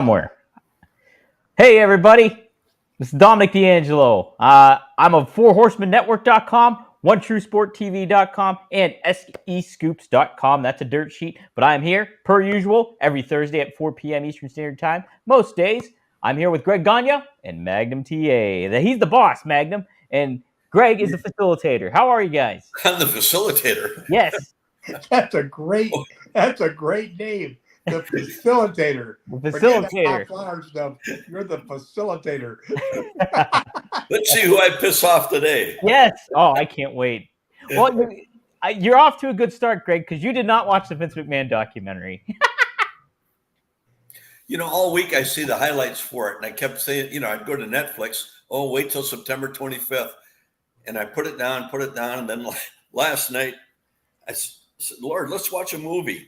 Somewhere. Hey, everybody. This is Dominic D'Angelo. I'm of FourHorsemenNetwork.com, OneTrueSportTV.com, and SEScoops.com. That's a dirt sheet. But I am here, per usual, every Thursday at 4 p.m. Eastern Standard Time. Most days, I'm here with Greg Gagne and Magnum TA. He's the boss, Magnum, and Greg is the facilitator. How are you guys? I'm the facilitator. Yes. That's a great name. The facilitator. The Forget that facilitator. high flyer stuff. You're the facilitator. Let's see who I piss off today. Yes. Oh, I can't wait. Well, you're off to a good start, Greg, because you did not watch the Vince McMahon documentary. All week I see the highlights for it, and I kept saying, I'd go to Netflix. Oh, wait till September 25th, and I put it down, and then last night I said, Lord, let's watch a movie.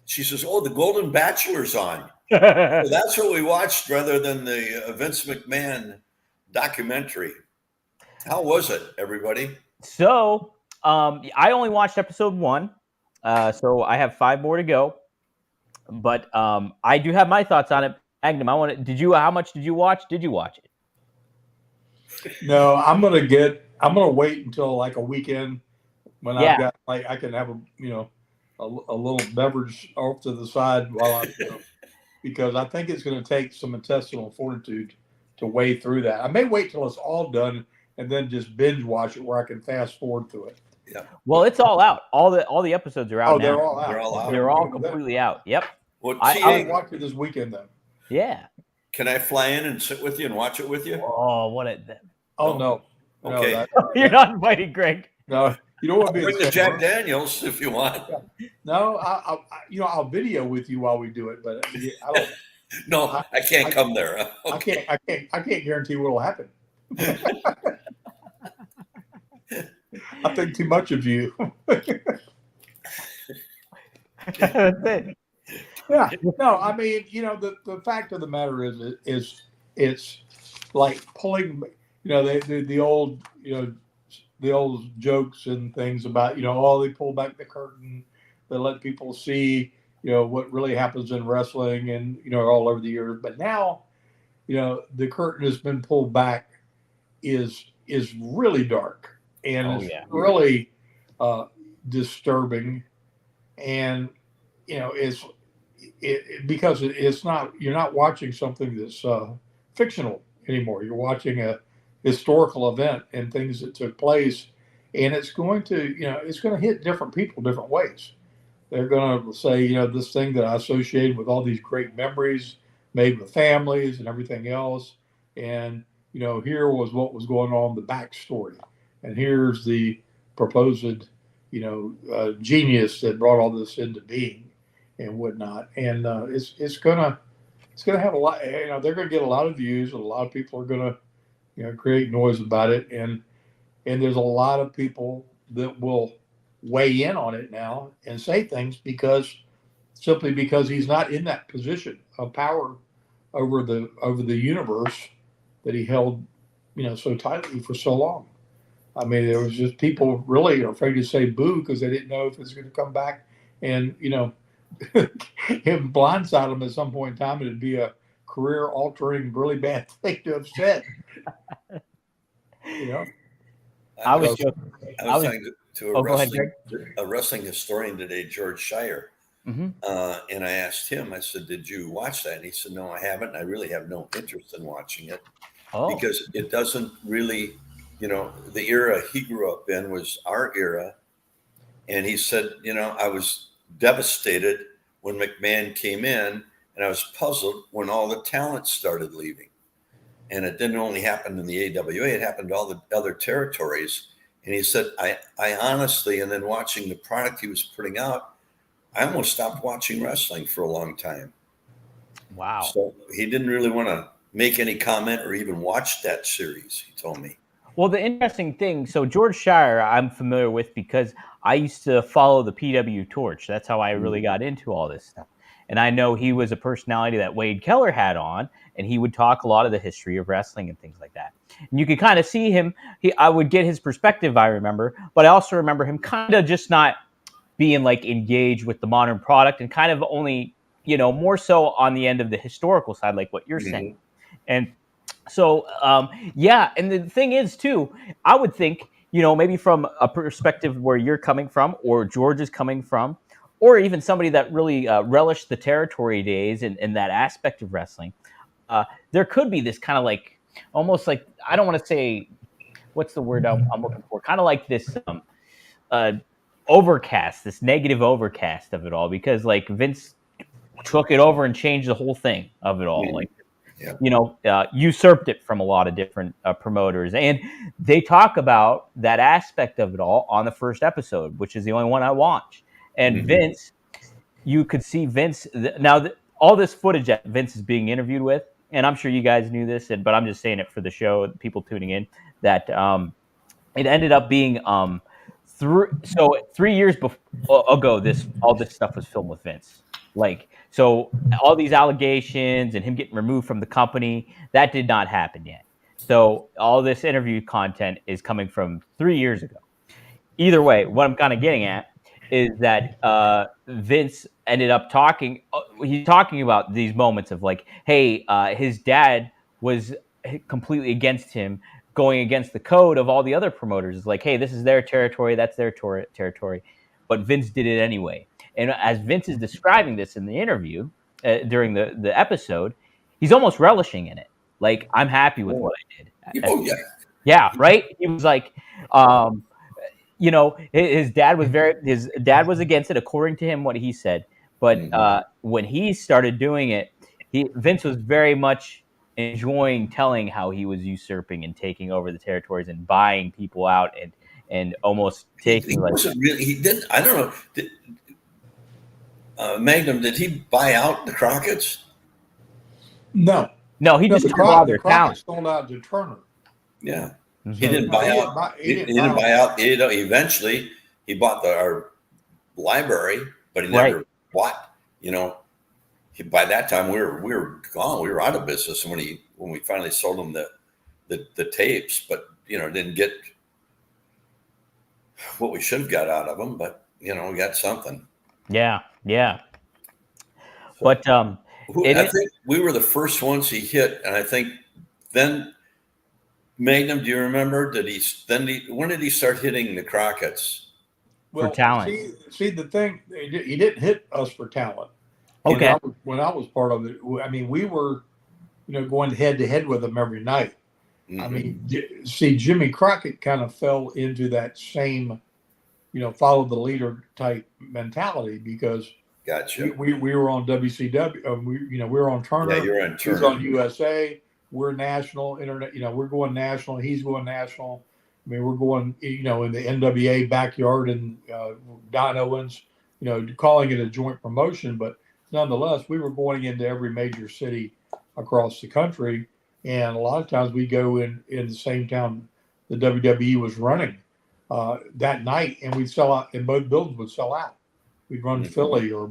She says, oh, The Golden Bachelor's on. So that's what we watched rather than the Vince McMahon documentary. How was it, everybody? So I only watched episode 1, so I have 5 more to go. But I do have my thoughts on it. Magnum, how much did you watch? Did you watch it? No, I'm gonna wait until like a weekend when I've got I can have a little beverage off to the side while I'm because I think it's going to take some intestinal fortitude to wade through that. I may wait till it's all done and then just binge watch it where I can fast forward through it. Yeah. Well, it's all out. All the episodes are out now. They're all out. They're all completely out. Yep. Well, I'll watch it this weekend then. Yeah. Can I fly in and sit with you and watch it with you? Oh, no. Okay. You're not invited, Greg. No, you don't want to be bring the Jack Daniels if you want. No, I'll video with you while we do it, but I don't. No, I can't come there. Okay. I can't guarantee what will happen. I think too much of you. That's it. Yeah. No, I mean, the fact of the matter is it's like pulling, the old, the old jokes and things about, they pull back the curtain, they let people see, what really happens in wrestling and, all over the years. But now, the curtain has been pulled back is really dark and really disturbing. And, because it's not, you're not watching something that's fictional anymore. You're watching a historical event and things that took place, and it's going to, it's going to hit different people different ways. They're going to say, this thing that I associated with all these great memories made with families and everything else. And, here was what was going on, the backstory. And here's the proposed, genius that brought all this into being and whatnot. And it's gonna have a lot, they're going to get a lot of views, and a lot of people are going to, create noise about it. And there's a lot of people that will weigh in on it now and say things simply because he's not in that position of power over the universe that he held, so tightly for so long. I mean, there was just people really afraid to say boo because they didn't know if it's going to come back and, him blindside him at some point in time. It'd be a career altering, really bad thing to have said. I was talking to a wrestling historian today, George Shire. Mm-hmm. And I asked him, I said, did you watch that? And he said, no, I haven't. I really have no interest in watching it because it doesn't really, the era he grew up in was our era. And he said, I was devastated when McMahon came in, and I was puzzled when all the talent started leaving. And it didn't only happen in the AWA, it happened to all the other territories. And he said, I honestly, and then watching the product he was putting out, I almost stopped watching wrestling for a long time. Wow. So he didn't really want to make any comment or even watch that series, he told me. Well, the interesting thing, so George Shire I'm familiar with because I used to follow the PW Torch. That's how I really got into all this stuff. And I know he was a personality that Wade Keller had on, and he would talk a lot of the history of wrestling and things like that. And you could kind of see him. I would get his perspective, I remember, but I also remember him kind of just not being like engaged with the modern product and kind of only more so on the end of the historical side, like what you're saying. And so, yeah. And the thing is, too, I would think, maybe from a perspective where you're coming from, or George is coming from, or even somebody that really relished the territory days and that aspect of wrestling, there could be this kind of like, almost like, I don't want to say, what's the word I'm looking for? Kind of like this overcast, this negative overcast of it all, because like Vince took it over and changed the whole thing of it all. Like, usurped it from a lot of different promoters. And they talk about that aspect of it all on the first episode, which is the only one I watched. And Vince, you could see Vince. Now, all this footage that Vince is being interviewed with, and I'm sure you guys knew this, but I'm just saying it for the show, people tuning in, that it ended up being 3 years ago, all this stuff was filmed with Vince. Like, so all these allegations and him getting removed from the company, that did not happen yet. So all this interview content is coming from 3 years ago. Either way, what I'm kind of getting at is that Vince ended up talking. He's talking about these moments of like, hey, his dad was completely against him, going against the code of all the other promoters. It's like, hey, this is their territory, that's their territory, but Vince did it anyway. And as Vince is describing this in the interview during the episode, he's almost relishing in it. Like, I'm happy with what I did. Oh yeah, yeah, right. He was like, his dad was against it, according to him, what he said. But when he started doing it, Vince was very much enjoying telling how he was usurping and taking over the territories and buying people out and almost taking. He wasn't really. He didn't. I don't know. Magnum, did he buy out the Crockett's? No, he just the Crockett's sold out to Turner. Yeah. He didn't buy out. He didn't buy out. Eventually, he bought our library, but he never bought. By that time we were gone. We were out of business. And when we finally sold him the tapes, but didn't get what we should have got out of them. But we got something. Yeah. So, but I think we were the first ones he hit, and I think then. Magnum, do you remember? When did he start hitting the Crockett's? Well, for talent. See the thing, he didn't hit us for talent. Okay. When I was part of it, I mean, we were, going head to head with them every night. I mean, see, Jimmy Crockett kind of fell into that same, follow the leader type mentality because gotcha. We were on WCW. We were on Turner. Yeah, you're on Turner. He was on USA. We're national, internet. We're going national. He's going national. I mean, we're going, in the NWA backyard and Don Owens, calling it a joint promotion. But nonetheless, we were going into every major city across the country. And a lot of times we go in the same town the WWE was running that night, and we'd sell out, and both buildings would sell out. We'd run Philly or,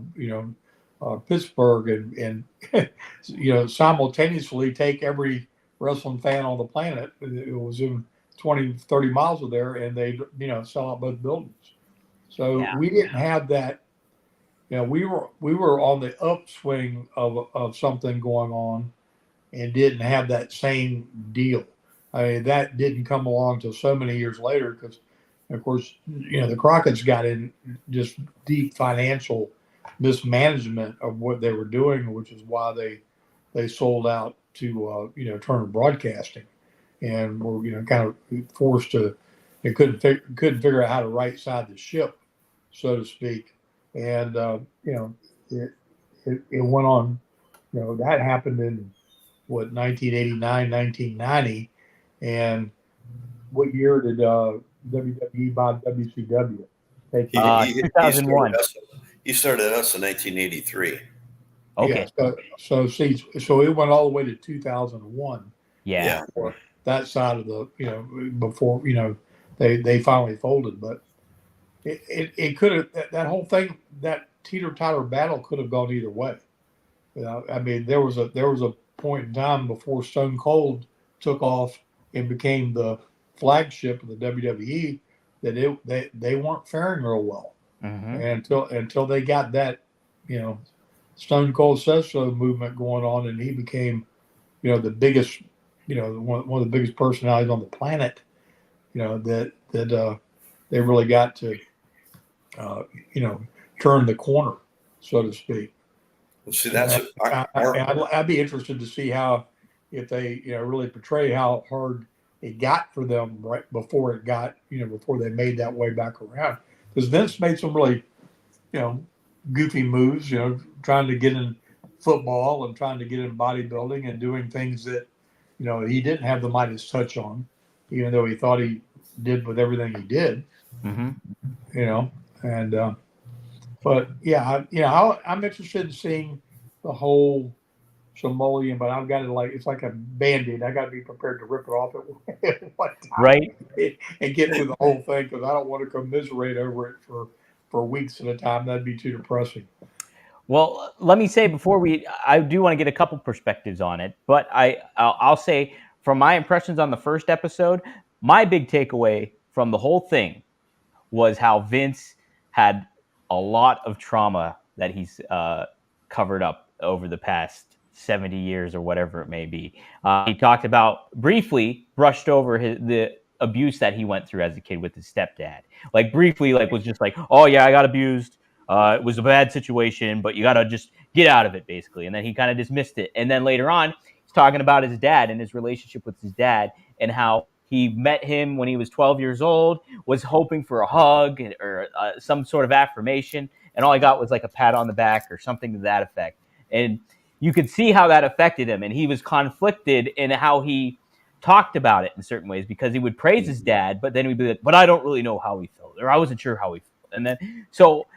Pittsburgh and simultaneously take every wrestling fan on the planet. It was in 20, 30 miles of there, and they sell out both buildings. So we didn't have that. We were on the upswing of something going on, and didn't have that same deal. I mean, that didn't come along till so many years later because, of course, the Crockett's got in just deep financial mismanagement of what they were doing, which is why they sold out to Turner Broadcasting, and were kind of forced to. They couldn't figure out how to right side the ship, so to speak, and it went on. That happened in 1989, 1990, and what year did WWE buy WCW? 2001. He started us in 1983. Okay. Yeah, so it went all the way to 2001. Yeah. For that side of the, before, they finally folded. But it could have, that whole thing, that teeter-totter battle could have gone either way. I mean, there was a point in time before Stone Cold took off and became the flagship of the WWE that they weren't faring real well. And until they got that, Stone Cold says so movement going on, and he became, the biggest, one of the biggest personalities on the planet. That they really got to, uh, you know, turn the corner, so to speak. Well, see, that's I'd be interested to see how, if they, really portray how hard it got for them right before it got, before they made that way back around. Because Vince made some really, you know, goofy moves, trying to get in football and trying to get in bodybuilding and doing things that, he didn't have the Midas touch on, even though he thought he did with everything he did. Mm-hmm. And but yeah, I'm interested in seeing the whole simoleon, but I've got to it's like a band-aid. I got to be prepared to rip it off at one time, right, and get through the whole thing, because I don't want to commiserate over it for weeks at a time. That'd be too depressing. Well, let me say before I do want to get a couple perspectives on it, but I'll say from my impressions on the first episode, my big takeaway from the whole thing was how Vince had a lot of trauma that he's covered up over the past 70 years or whatever it may be. He talked about, briefly brushed over the abuse that he went through as a kid with his stepdad. Like briefly, was just like, oh yeah, I got abused. It was a bad situation, but you got to just get out of it, basically. And then he kind of dismissed it. And then later on, he's talking about his dad and his relationship with his dad, and how he met him when he was 12 years old, was hoping for a hug or some sort of affirmation, and all I got was like a pat on the back or something to that effect. And you could see how that affected him, and he was conflicted in how he talked about it in certain ways, because he would praise his dad, but then he'd be like, but I don't really know how he felt, or I wasn't sure how he felt. And then, so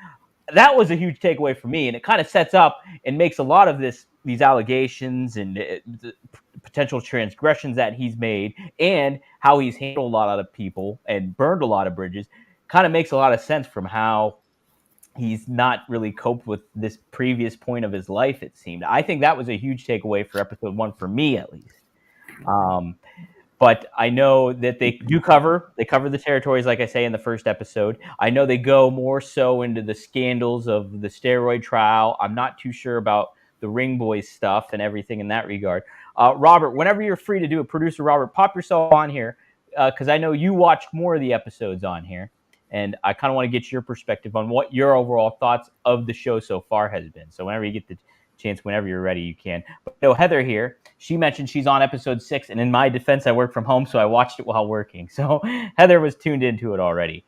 that was a huge takeaway for me, and it kind of sets up and makes a lot of these allegations and the potential transgressions that he's made, and how he's handled a lot of people and burned a lot of bridges, kind of makes a lot of sense from how he's not really coped with this previous point of his life, it seemed. I think that was a huge takeaway for episode 1, for me at least. But I know that they cover the territories, like I say, in the first episode. I know they go more so into the scandals of the steroid trial. I'm not too sure about the Ring Boys stuff and everything in that regard. Robert, whenever you're free to do it, producer Robert, pop yourself on here, because I know you watched more of the episodes on here, and I kind of want to get your perspective on what your overall thoughts of the show so far has been. So whenever you get the chance, whenever you're ready, you can. But no, Heather here, she mentioned she's on episode 6, and in my defense, I work from home, so I watched it while working. So Heather was tuned into it already.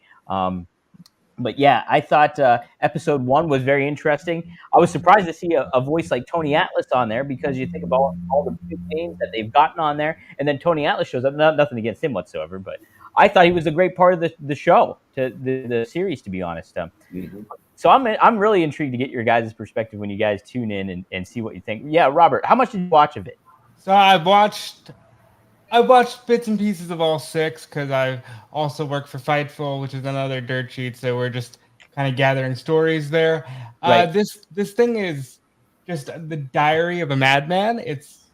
But yeah, I thought episode 1 was very interesting. I was surprised to see a voice like Tony Atlas on there, because you think about all the big names that they've gotten on there, and then Tony Atlas shows up. Nothing against him whatsoever, but I thought he was a great part of the show, the series, to be honest. Mm-hmm. So I'm really intrigued to get your guys' perspective when you guys tune in and see what you think. Yeah, Robert, how much did you watch of it? So I've watched bits and pieces of all 6, because I also work for Fightful, which is another dirt sheet. So we're just kind of gathering stories there. Right. This thing is just the diary of a madman. It's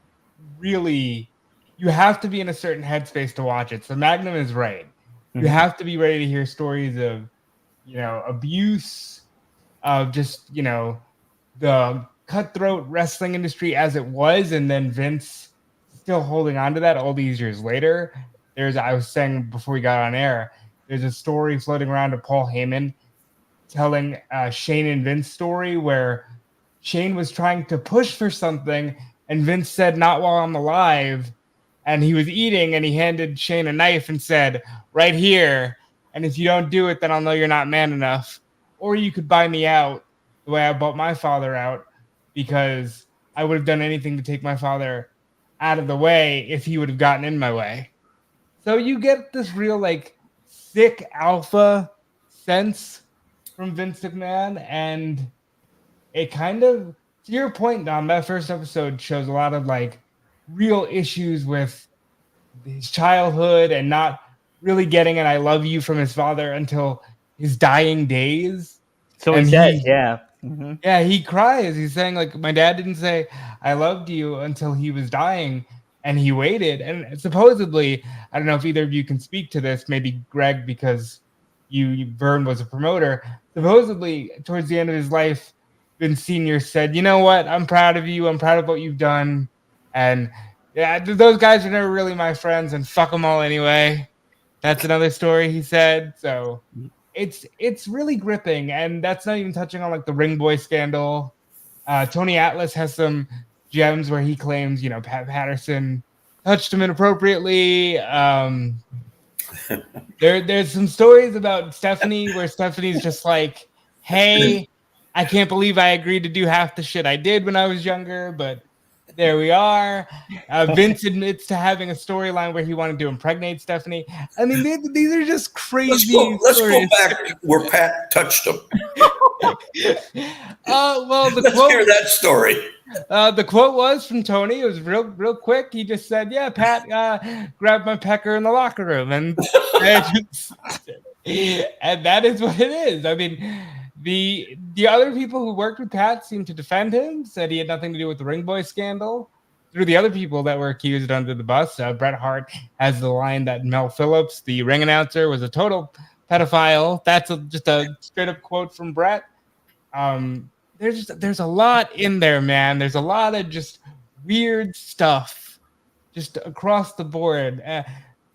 really, you have to be in a certain headspace to watch it. So Magnum is right. Mm-hmm. You have to be ready to hear stories of, abuse, of just, the cutthroat wrestling industry as it was, and then Vince still holding on to that all these years later. I was saying before we got on air, there's a story floating around of Paul Heyman telling Shane and Vince story, where Shane was trying to push for something, and Vince said, "Not while I'm alive." And he was eating, and he handed Shane a knife and said, "Right here. And if you don't do it, then I'll know you're not man enough. Or you could buy me out the way I bought my father out, because I would have done anything to take my father out of the way if he would have gotten in my way." So you get this real sick alpha sense from Vince McMahon, and it kind of, to your point, Dom, that first episode shows a lot of real issues with his childhood and not really getting an "I love you" from his father until his dying days. So he says, yeah. Mm-hmm. Yeah, he cries. He's saying, my dad didn't say "I loved you" until he was dying, and he waited. And supposedly, I don't know if either of you can speak to this, maybe Greg, because Vern was a promoter. Supposedly, towards the end of his life, Vince Sr. said, "You know what? I'm proud of you. I'm proud of what you've done." And yeah, those guys are never really my friends, and fuck them all anyway. That's another story he said. So it's really gripping, and that's not even touching on like the Ring Boy scandal. Tony Atlas has some gems where he claims, Pat Patterson touched him inappropriately. There's some stories about Stephanie where Stephanie's just like, "Hey, I can't believe I agreed to do half the shit I did when I was younger, but there we are." Vince admits to having a storyline where he wanted to impregnate Stephanie. I mean, these are just crazy. Let's go back where Pat touched him. Well, let's hear that story. The quote was from Tony. It was real quick. He just said, "Yeah, Pat grabbed my pecker in the locker room," and and that is what it is. I mean, the other people who worked with Pat seemed to defend him, said he had nothing to do with the Ring Boy scandal. Through the other people that were accused under the bus, Bret Hart has the line that Mel Phillips, the ring announcer, was a total pedophile. That's just a straight up quote from Bret. There's a lot in there, man. There's a lot of just weird stuff just across the board.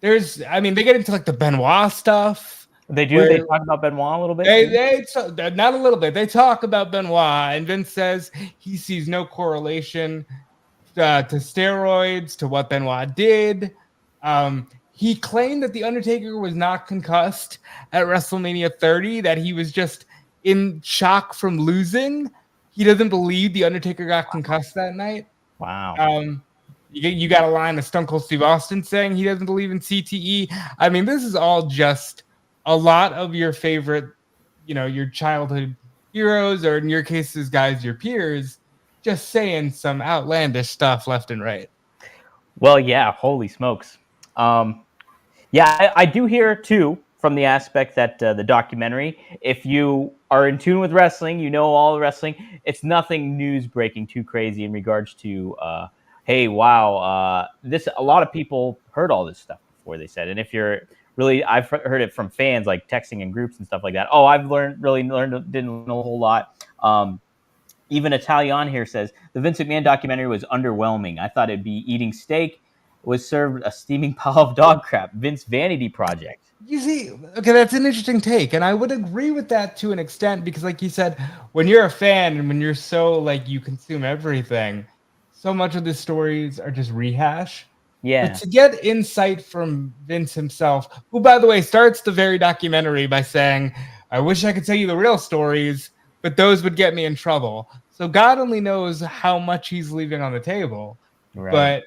They get into like the Benoit stuff. They do. They talk about Benoit a little bit. They not a little bit. They talk about Benoit, and Vince says he sees no correlation to steroids to what Benoit did. He claimed that the Undertaker was not concussed at WrestleMania 30, that he was just in shock from losing. He doesn't believe the Undertaker got concussed that night. Wow. You got a line of Stone Cold Steve Austin saying he doesn't believe in CTE. I mean, this is all just a lot of your favorite, your childhood heroes, or in your cases, guys, your peers, just saying some outlandish stuff left and right. Well, yeah, holy smokes. Yeah, I do hear too from the aspect that the documentary, if you are in tune with wrestling, all the wrestling, it's nothing news breaking too crazy in regards to, hey, wow, a lot of people heard all this stuff before, they said. And if you're really, I've heard it from fans, like texting in groups and stuff like that. Oh, I've didn't know a whole lot. Even Italian here says, the Vince McMahon documentary was underwhelming. I thought it'd be eating steak, was served a steaming pile of dog crap. Vince vanity project. You see, okay, that's an interesting take, and I would agree with that to an extent, because like you said, when you're a fan and when you're so like you consume everything, so much of the stories are just rehash. Yeah. But to get insight from Vince himself, who by the way starts the very documentary by saying, "I wish I could tell you the real stories, but those would get me in trouble." So God only knows how much he's leaving on the table. Right. But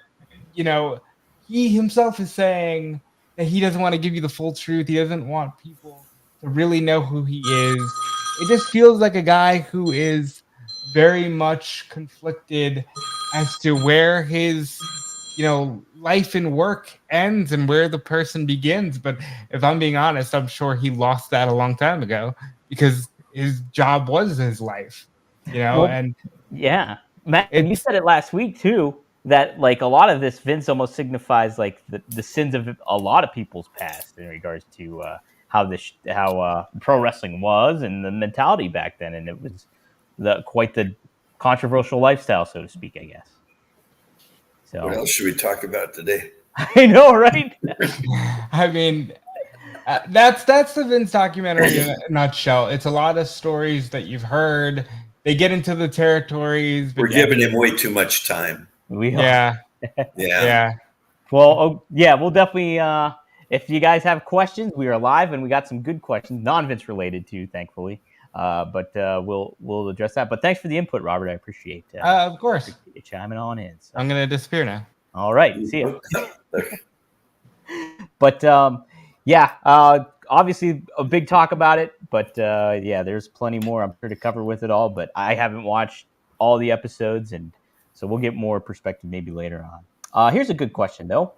he himself is saying that he doesn't want to give you the full truth. He doesn't want people to really know who he is. It just feels like a guy who is very much conflicted as to where his, life and work ends and where the person begins. But if I'm being honest, I'm sure he lost that a long time ago, because his job was his life, and yeah. Matt, you said it last week too, that like a lot of this Vince almost signifies like the sins of a lot of people's past in regards to how pro wrestling was and the mentality back then, and it was quite the controversial lifestyle, so to speak, I guess. So what else should we talk about today? I know, right? I mean, that's the Vince documentary in a nutshell. It's a lot of stories that you've heard. They get into the territories. We're giving him way too much time. Yeah. Well, we'll definitely. If you guys have questions, we are live, and we got some good questions, non-Vince related too, thankfully. But we'll address that. But thanks for the input, Robert. I appreciate. Of course. Appreciate you chiming on in. So. I'm gonna disappear now. All right. See you. But obviously a big talk about it. But there's plenty more I'm sure to cover with it all. But I haven't watched all the episodes, and so we'll get more perspective maybe later on. Here's a good question though.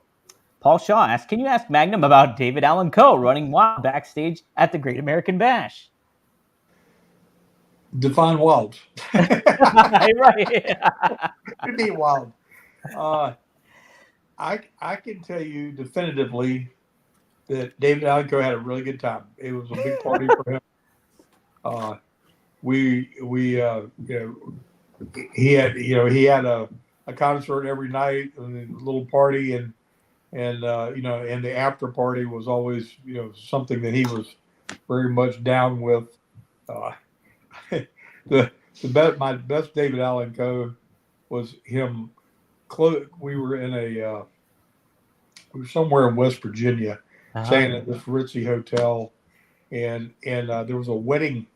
Paul Shaw asks, can you ask Magnum about David Allan Coe running wild backstage at the Great American Bash? Define wild. Right. It'd be wild. I can tell you definitively that David Allan Coe had a really good time. It was a big party for him. he had a concert every night and a little party, and and the after party was always something that he was very much down with. Uh, my best David Allen code was him. We were in we were somewhere in West Virginia, staying at this ritzy hotel, and there was a wedding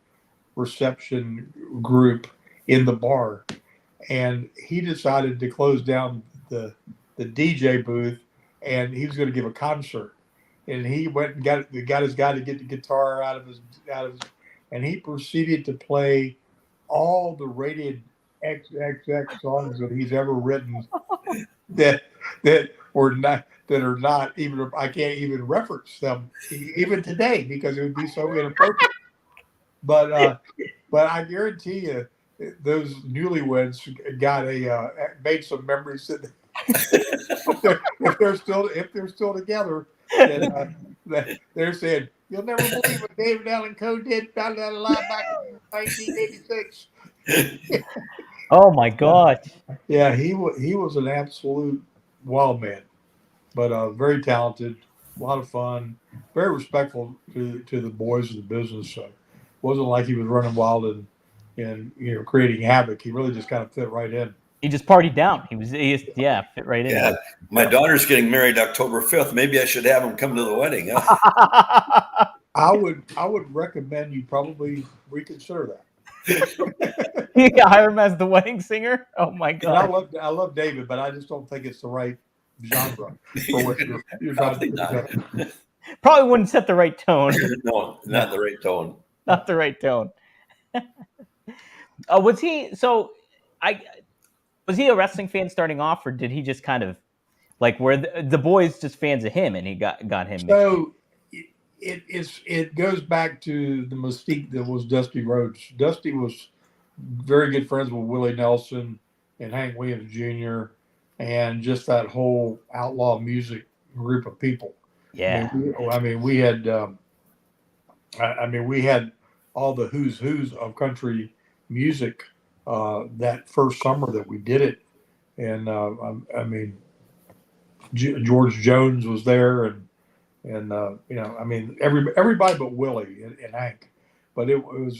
reception group in the bar, and he decided to close down the DJ booth, and he was going to give a concert, and he went and got his guy to get the guitar out of his, and he proceeded to play all the rated XXX songs that he's ever written that are not even, I can't even reference them even today because it would be so inappropriate. But I guarantee you, those newlyweds got made some memories that if they're still together, that they're saying, "You'll never believe what David Allen Coe did back in 1986." Oh my gosh! Yeah, he was an absolute wild man, but very talented, a lot of fun, very respectful to the boys of the business. So it wasn't like he was running wild and creating havoc. He really just kind of fit right in. He just partied down. He fit right in. Yeah, my daughter's getting married October 5th. Maybe I should have him come to the wedding. Huh? I would recommend you probably reconsider that. You can hire him as the wedding singer. Oh my god! And I love David, but I just don't think it's the right genre for what you're Probably not. Probably wouldn't set the right tone. No, not the right tone. Not the right tone. Was he? So, was he a wrestling fan starting off, or did he just kind of like where the boys just fans of him, and he got him? So it goes back to the mystique that was Dusty Rhodes. Dusty was very good friends with Willie Nelson and Hank Williams Jr. and just that whole outlaw music group of people. Yeah, we had we had all the who's of country music that first summer that we did it, and George Jones was there, and everybody but Willie and Hank, but it was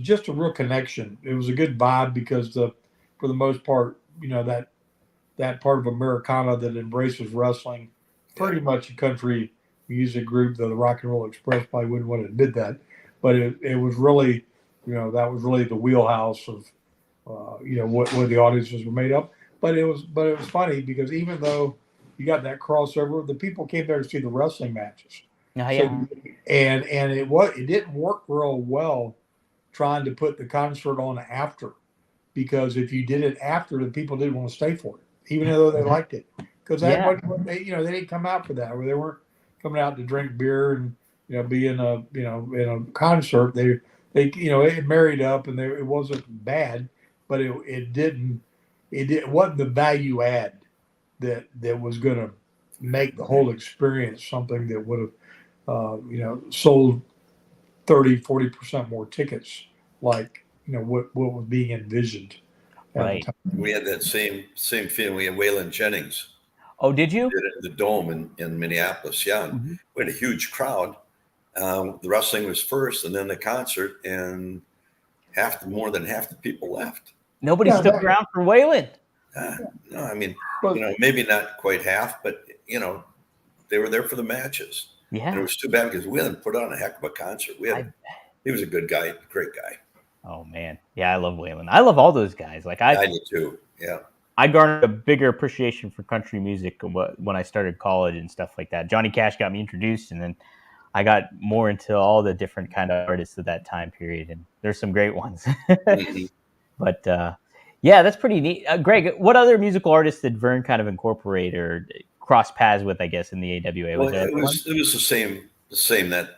just a real connection. It was a good vibe because for the most part, that part of Americana that embraces wrestling, pretty much a country music group, though the Rock and Roll Express probably wouldn't want to admit that, but it was really, that was really the wheelhouse of, what the audiences were made up. But it was funny because even though you got that crossover, the people came there to see the wrestling matches. Oh, yeah. So, and it didn't work real well trying to put the concert on after, because if you did it after, the people didn't want to stay for it, even though they liked it, because they didn't come out for that, or they weren't coming out to drink beer and be in a concert. They it married up, and it wasn't bad, but it wasn't the value add that was going to make the whole experience something that would have sold 30-40% more tickets, like what was being envisioned at the time. We had that same feeling. We had Waylon Jennings. Oh, did you? Did it at the Dome in Minneapolis. Yeah, and we had a huge crowd. The wrestling was first, and then the concert, and more than half the people left. Nobody stuck around for Waylon. No, maybe not quite half, but they were there for the matches. Yeah, and it was too bad because Waylon put on a heck of a concert. He was a good guy, great guy. Oh man, yeah, I love Waylon. I love all those guys. Like I did too. Yeah, I garnered a bigger appreciation for country music when I started college and stuff like that. Johnny Cash got me introduced, and then I got more into all the different kind of artists of that time period, and there's some great ones. But yeah, that's pretty neat. Greg, what other musical artists did Vern kind of incorporate or cross paths with, I guess, in the AWA? It was the same that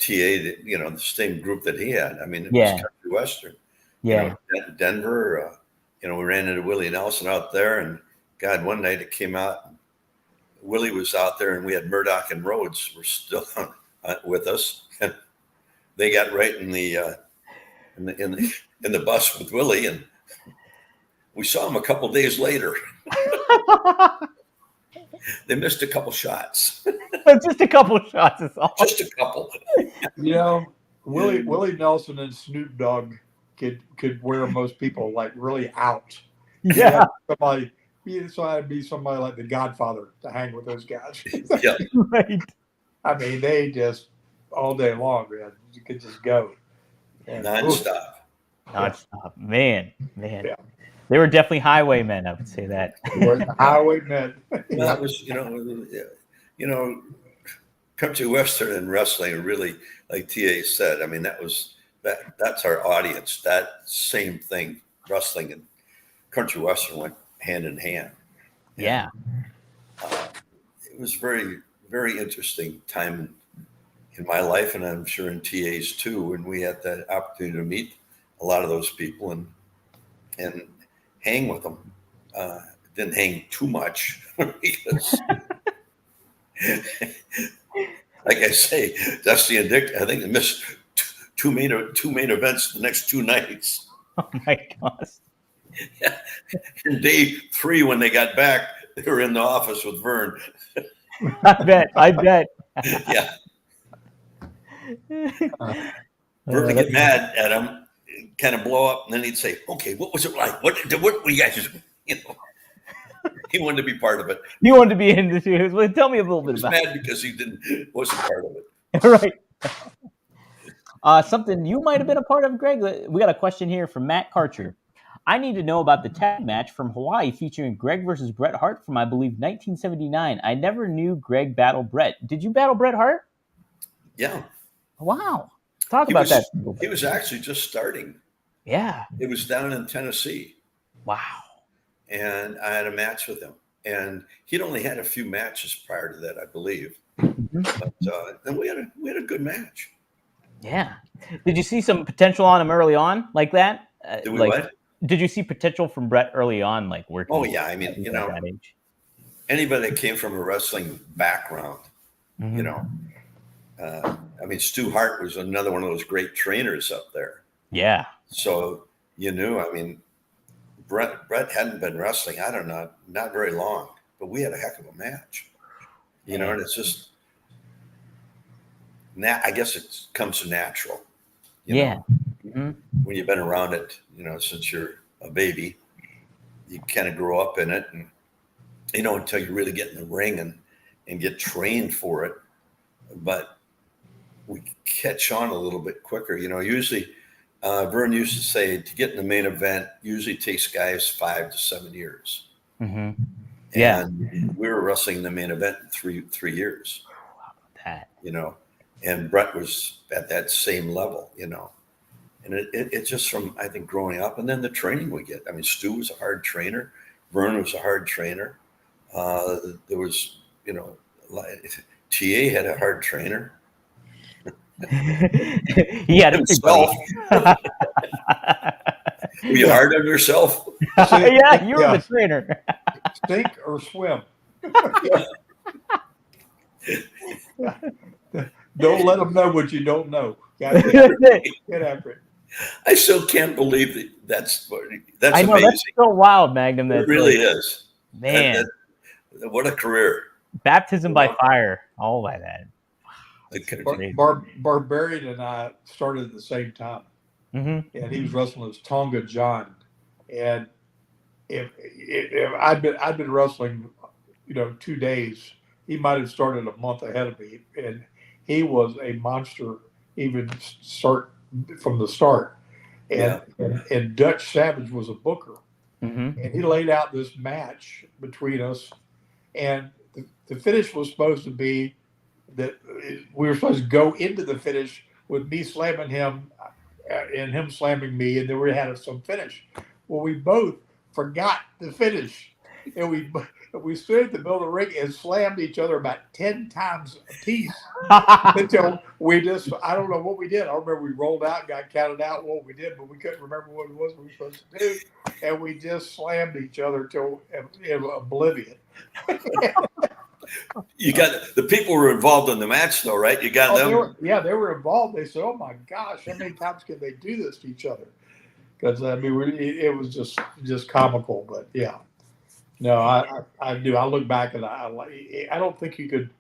TA, the same group that he had. I mean, it was country western. Yeah, Denver. We ran into Willie Nelson out there, and God, one night it came out, Willie was out there, and we had Murdoch and Rhodes were still with us, and they got right in the bus with Willie, and we saw him a couple days later. They missed a couple shots. Just a couple shots is all. Just a couple. Willie Nelson and Snoop Dogg could wear most people like really out. Yeah. So I'd be somebody like the Godfather to hang with those guys. Yeah. Right. I mean, they just all day long, man. You could just go. Nonstop. Nonstop. Man. Yeah. They were definitely highwaymen, I would say that. Highwaymen. That was, country western and wrestling really, like TA said, I mean, that's our audience. That same thing, wrestling and country western went hand in hand. Yeah. It was very, very interesting time in my life, and I'm sure in TA's too, when we had the opportunity to meet a lot of those people and hang with them. Didn't hang too much because, like I say, Dusty and Dick, I think they missed two main events the next 2 nights. Oh my gosh. Yeah. And day 3, when they got back, they were in the office with Vern. I bet. Yeah. Vern would get mad at him, kind of blow up, and then he'd say, "Okay, what was it like? What were you guys?" He wanted to be part of it. You wanted to be in this. Well, tell me a little bit about it. He was mad because he wasn't part of it. Right. Something you might have been a part of, Greg. We got a question here from Matt Karcher. I need to know about the tag match from Hawaii featuring Greg versus Bret Hart from, I believe, 1979. I never knew Greg battled Bret. Did you battle Bret Hart? Yeah. Wow. Talk about that. He was actually just starting. Yeah. It was down in Tennessee. Wow. And I had a match with him. And he'd only had a few matches prior to that, I believe. Mm-hmm. But then we had a good match. Yeah. Did you see some potential on him early on like that? Did we what? Did you see potential from Bret early on, like working? Oh yeah, I mean, that age? Anybody that came from a wrestling background, Mm-hmm. I mean, Stu Hart was another one of those great trainers up there. Yeah. So you knew, I mean, Bret hadn't been wrestling, I don't know, not very long, but we had a heck of a match. And it's just, I guess it comes natural. You know? Mm-hmm. When you've been around it, since you're a baby, you kind of grow up in it, and until you really get in the ring and get trained for it. But we catch on a little bit quicker. Usually Vern used to say to get in the main event usually takes guys 5 to 7 years. Mm-hmm. Yeah. And we were wrestling in the main event in 3 years. How about that? And Bret was at that same level, And it's just from, I think, growing up, and then the training we get. I mean, Stu was a hard trainer. Vern was a hard trainer. There was, TA had a hard trainer. He had himself. Were you hard on yourself? Yeah, you were the trainer. Sink or swim. Don't let them know what you don't know. Get after it. I still can't believe that's I know, amazing. that's so wild, Magnum. It really is. Man. What a career. Baptism by fire. All by that. Barbarian and I started at the same time. Mm-hmm. And he was wrestling as Tonga John. And if I'd been wrestling, 2 days, he might have started a month ahead of me. And he was a monster even from the start. And Dutch Savage was a booker. Mm-hmm. And he laid out this match between us. And the finish was supposed to be that we were supposed to go into the finish with me slamming him and him slamming me. And then we had some finish. Well, we both forgot the finish. And we stood at the middle of the ring and slammed each other about 10 times a piece until I don't know what we did. I remember we rolled out, got counted out what we did, but we couldn't remember what it was we were supposed to do. And we just slammed each other till in oblivion. You got the people who were involved in the match, though, right? You got them. They were involved. They said, "Oh my gosh, how many times can they do this to each other?" Because I mean, it was just comical. But yeah, no, I do. I look back and I don't think you could.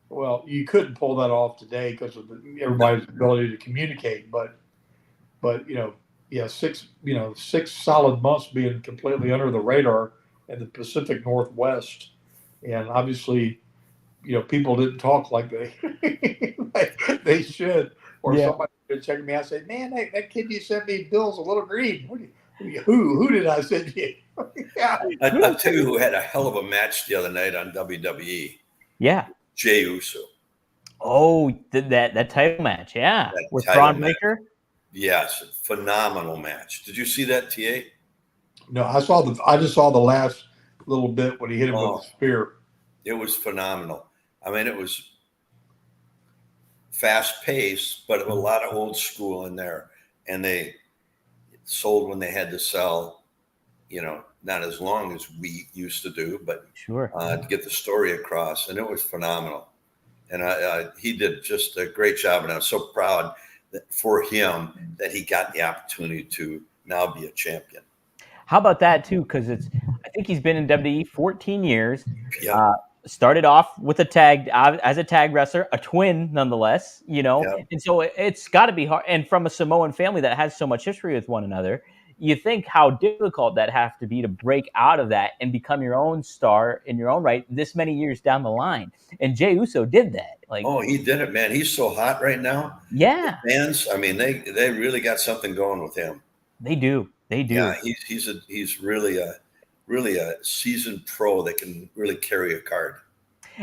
Well, you couldn't pull that off today because of everybody's ability to communicate. But yeah, 6 solid months being completely under the radar in the Pacific Northwest, and obviously, people didn't talk like they should. Or somebody would check me out and say, "Man, that kid you sent me, Bill's a little green. Who did I send you?" Yeah. I'll tell you who had a hell of a match the other night on WWE. Yeah. Jey Uso. Oh, that title match, yeah, with Braun Breaker. Yes, phenomenal match. Did you see that, TA? No, I just saw the last little bit when he hit him with the spear. It was phenomenal. I mean, it was fast paced, but a lot of old school in there. And they sold when they had to sell, not as long as we used to do, but sure, to get the story across. And it was phenomenal. And he did just a great job. And I'm so proud for him that he got the opportunity to now be a champion. How about that too? Because I think he's been in WWE 14 years. Yeah. Started off with as a tag wrestler, a twin nonetheless, Yeah. And so it's got to be hard. And from a Samoan family that has so much history with one another, you think how difficult that have to be to break out of that and become your own star in your own right this many years down the line. And Jey Uso did that. He did it, man. He's so hot right now. Yeah. The fans, I mean, they really got something going with him. They do. Yeah, he's really a seasoned pro that can really carry a card.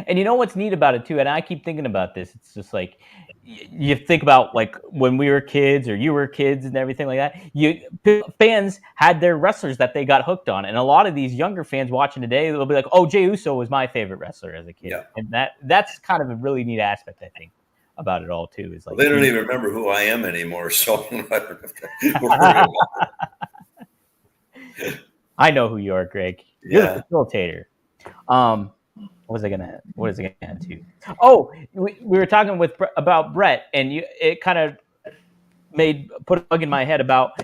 And you know what's neat about it too, and I keep thinking about this. It's just like you think about like when we were kids or you were kids and everything like that. Fans had their wrestlers that they got hooked on, and a lot of these younger fans watching today, they'll be like, "Oh, Jey Uso was my favorite wrestler as a kid," and that's kind of a really neat aspect, I think, about it all too. Is like they don't even remember who I am anymore, so I don't have to worry about it. I know who you are, Greg. You're the facilitator. What was I gonna add to? Oh, we were talking about Brett, and it kind of put a bug in my head about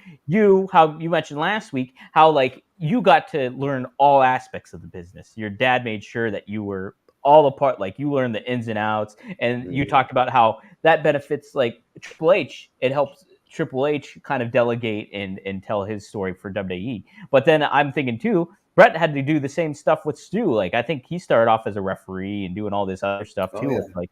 how you mentioned last week how like you got to learn all aspects of the business. Your dad made sure that you were all a part, like you learned the ins and outs, and you talked about how that benefits like Triple H. It helps Triple H kind of delegate and tell his story for WWE. But then I'm thinking too, Brett had to do the same stuff with Stu. Like I think he started off as a referee and doing all this other stuff too, with like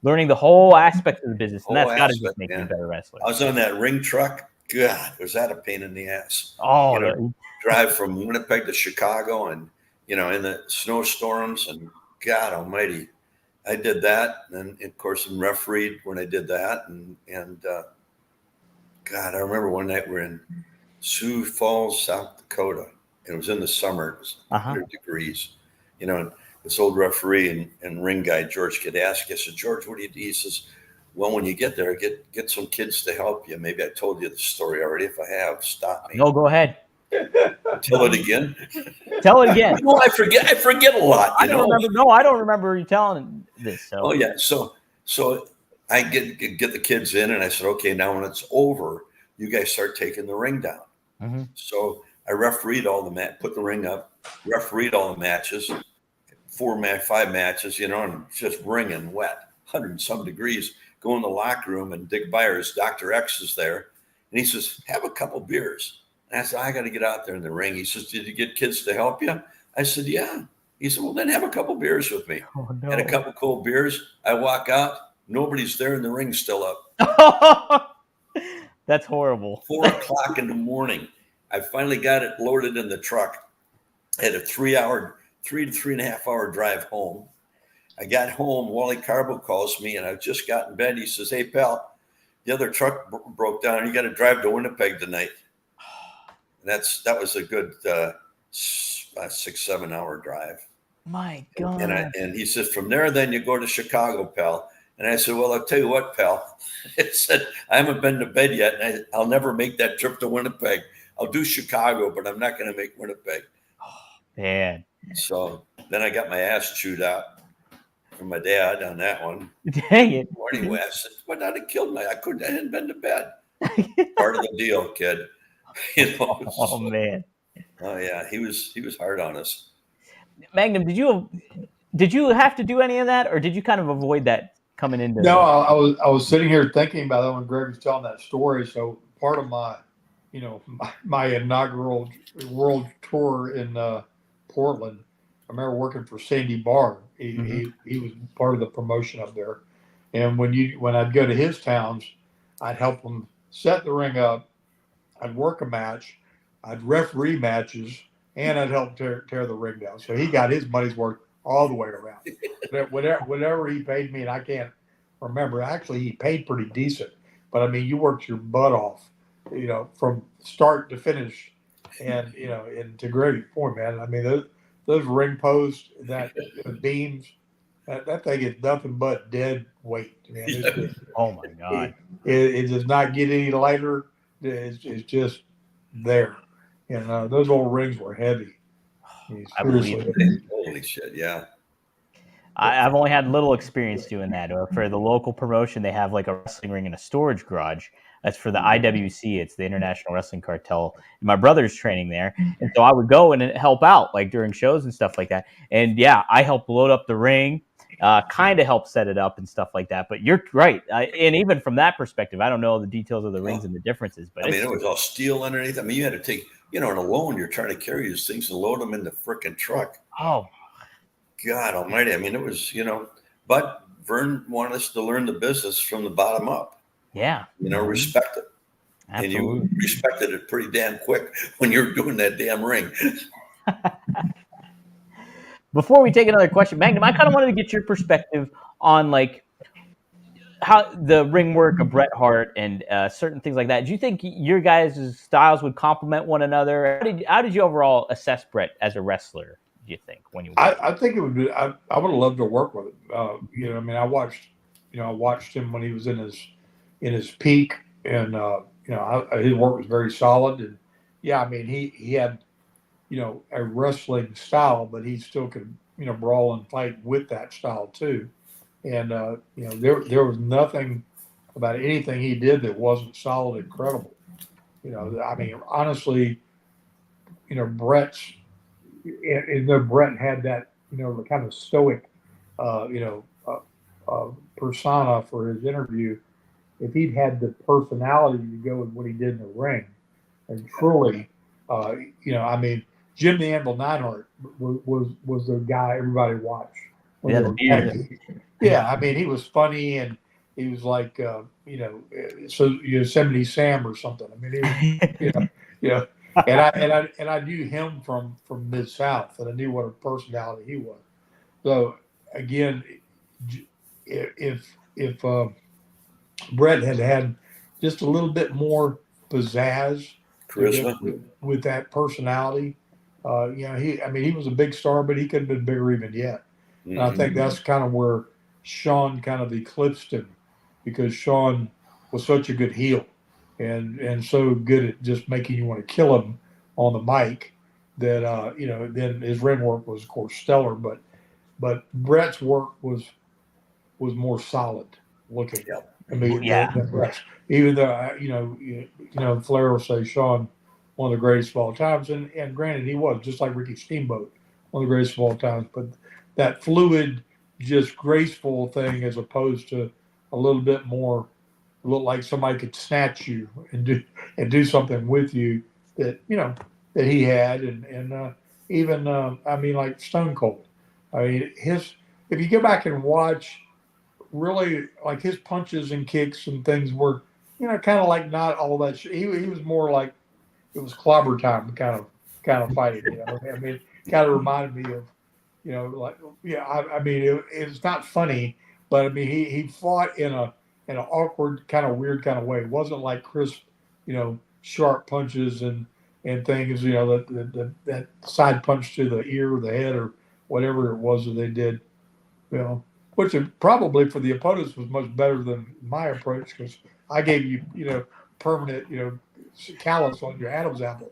learning the whole aspect of the business, and that's got to just make you a better wrestler. I was on that ring truck. God, was that a pain in the ass? Oh, drive from Winnipeg to Chicago, and in the snowstorms, and God Almighty, I did that, and of course, and refereed when I did that, and God, I remember one night we're in Sioux Falls, South Dakota. It was in the summer. It was 100 degrees, and this old referee and ring guy, George Kadaski, I said, "George, what do you do?" He says, "Well, when you get there, get some kids to help you." Maybe I told you the story already. If I have, stop me. No, go ahead. Tell it again. Tell it again. No, I forget a lot. I don't remember. No, I don't remember you telling this. So. Oh yeah. So I get the kids in, and I said, "Okay, now when it's over, you guys start taking the ring down." Mm-hmm. So I refereed all the put the ring up, refereed all the matches, 5 matches, and just wringing wet, 100 and some degrees. Go in the locker room, and Dick Byers, Dr. X, is there, and he says, "Have a couple beers." And I said, "I got to get out there in the ring." He says, "Did you get kids to help you?" I said, "Yeah." He said, "Well, then have a couple beers with me." Oh, no. Had a couple cold beers. I walk out. Nobody's there, and the ring's still up. That's horrible. 4:00 in the morning. I finally got it loaded in the truck. I had a 3 to 3.5 hour drive home. I got home. Wally Carbo calls me, and I just got in bed. He says, "Hey, pal, the other truck broke down. You got to drive to Winnipeg tonight." And that was a good 6-7 hour drive. My God. And he says, "From there, then you go to Chicago, pal." And I said, "Well, I'll tell you what, pal." It said, "I haven't been to bed yet, and I'll never make that trip to Winnipeg. I'll do Chicago, but I'm not going to make Winnipeg." Man. So then I got my ass chewed out. from my dad on that one. Dang it! Anyway, I said, "But I'd have killed me. I hadn't been to bed." Part of the deal, kid. Oh man. Oh yeah, he was hard on us. Magnum, did you have to do any of that, or did you kind of avoid that coming into? No, I was sitting here thinking about that when Greg was telling that story. So part of my, my inaugural world tour in Portland, I remember working for Sandy Barr. He was part of the promotion up there, and when I'd go to his towns, I'd help him set the ring up. I'd work a match, I'd referee matches, and I'd help tear the ring down. So he got his money's worth all the way around. Whatever he paid me, and I can't remember. Actually, he paid pretty decent, but I mean, you worked your butt off, from start to finish, and and to Greg's point, man. I mean, those ring posts, that beams, that thing is nothing but dead weight, man. Oh my God! It does not get any lighter. It's just there. And those old rings were heavy. I believe it. Holy shit, yeah. I've only had little experience doing that. Or for the local promotion, they have like a wrestling ring in a storage garage. That's for the IWC. It's the International Wrestling Cartel. And my brother's training there. And so I would go and help out like during shows and stuff like that. And yeah, I helped load up the ring, kind of help set it up and stuff like that. But you're right. And even from that perspective, I don't know the details of the rings and the differences. But I mean, it was all steel underneath. I mean, you had to take, and alone, you're trying to carry these things and load them in the frickin' truck. Oh, God almighty. I mean, it was, but Vern wanted us to learn the business from the bottom up. Yeah. Respect it. Absolutely. And you respected it pretty damn quick when you were doing that damn ring. Before we take another question, Magnum, I kind of wanted to get your perspective on like how the ring work of Bret Hart and certain things like that. Do you think your guys' styles would complement one another? How did you overall assess Bret as a wrestler? Do you think when you? I think it would be. I would have loved to work with him. I mean, I watched him when he was in his peak, and his work was very solid. And yeah, I mean, he had a wrestling style, but he still could brawl and fight with that style too. And there was nothing about anything he did that wasn't solid and credible. I mean, honestly, Bret's. And Brett had that, the kind of stoic, persona for his interview. If he'd had the personality to go with what he did in the ring, and truly, I mean, Jim the Anvil Neidhart was the guy everybody watched. Yeah, I mean, he was funny, and he was like, so Yosemite Sam or something. I mean, he was, and I knew him from Mid South, and I knew what a personality he was. So again, if Bret had just a little bit more pizzazz, charisma with that personality, he was a big star, but he could have been bigger even yet. And I think that's kind of where Shawn kind of eclipsed him, because Shawn was such a good heel. And so good at just making you want to kill him on the mic that then his ring work was of course stellar, but Bret's work was more solid looking. Yep. I mean, than Bret's. Even though Flair will say Shawn one of the greatest of all times, and granted he was, just like Ricky Steamboat, one of the greatest of all times, but that fluid, just graceful thing as opposed to a little bit more. Look like somebody could snatch you and do something with you that that he had, and even I mean, like Stone Cold. I mean, if you go back and watch, really, like his punches and kicks and things were kind of like not all that. He was more like it was clobber time kind of fighting. I mean, it kind of reminded me of I mean, it's not funny, but I mean he fought in an awkward, kind of weird kind of way. It wasn't like crisp, sharp punches and things, that side punch to the ear or the head or whatever it was that they did, which probably for the opponents was much better than my approach, because I gave you, permanent, callus on your Adam's apple.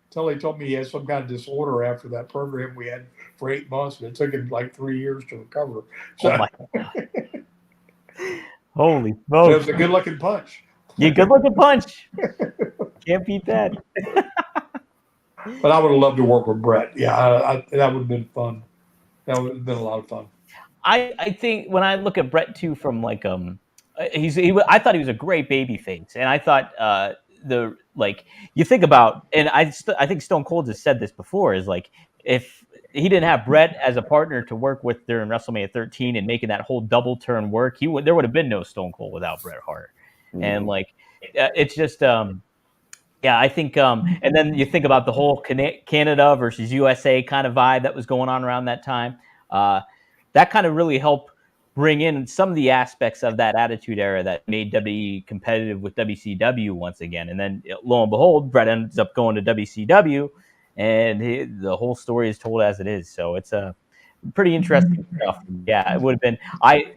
until he told me he had some kind of disorder after that program we had for 8 months, and it took him like 3 years to recover. So, Oh my God. Holy it smokes. was a good looking punch. Yeah, good looking punch. Can't beat that. But I would have loved to work with Brett. Yeah, that would have been fun. That would have been a lot of fun. I think when I look at Brett too, from like I thought he was a great baby face, and I thought you think about, and I think Stone Cold has said this before, is like, if he didn't have Brett as a partner to work with during WrestleMania 13 and making that whole double turn work, there would have been no Stone Cold without Bret Hart. And like it's just yeah, I think and then you think about the whole Canada versus USA kind of vibe that was going on around that time. That kind of really helped bring in some of the aspects of that Attitude Era that made WWE competitive with WCW once again. And then lo and behold, Brett ends up going to WCW, and the whole story is told as it is. So it's a pretty interesting stuff. Yeah, it would have been.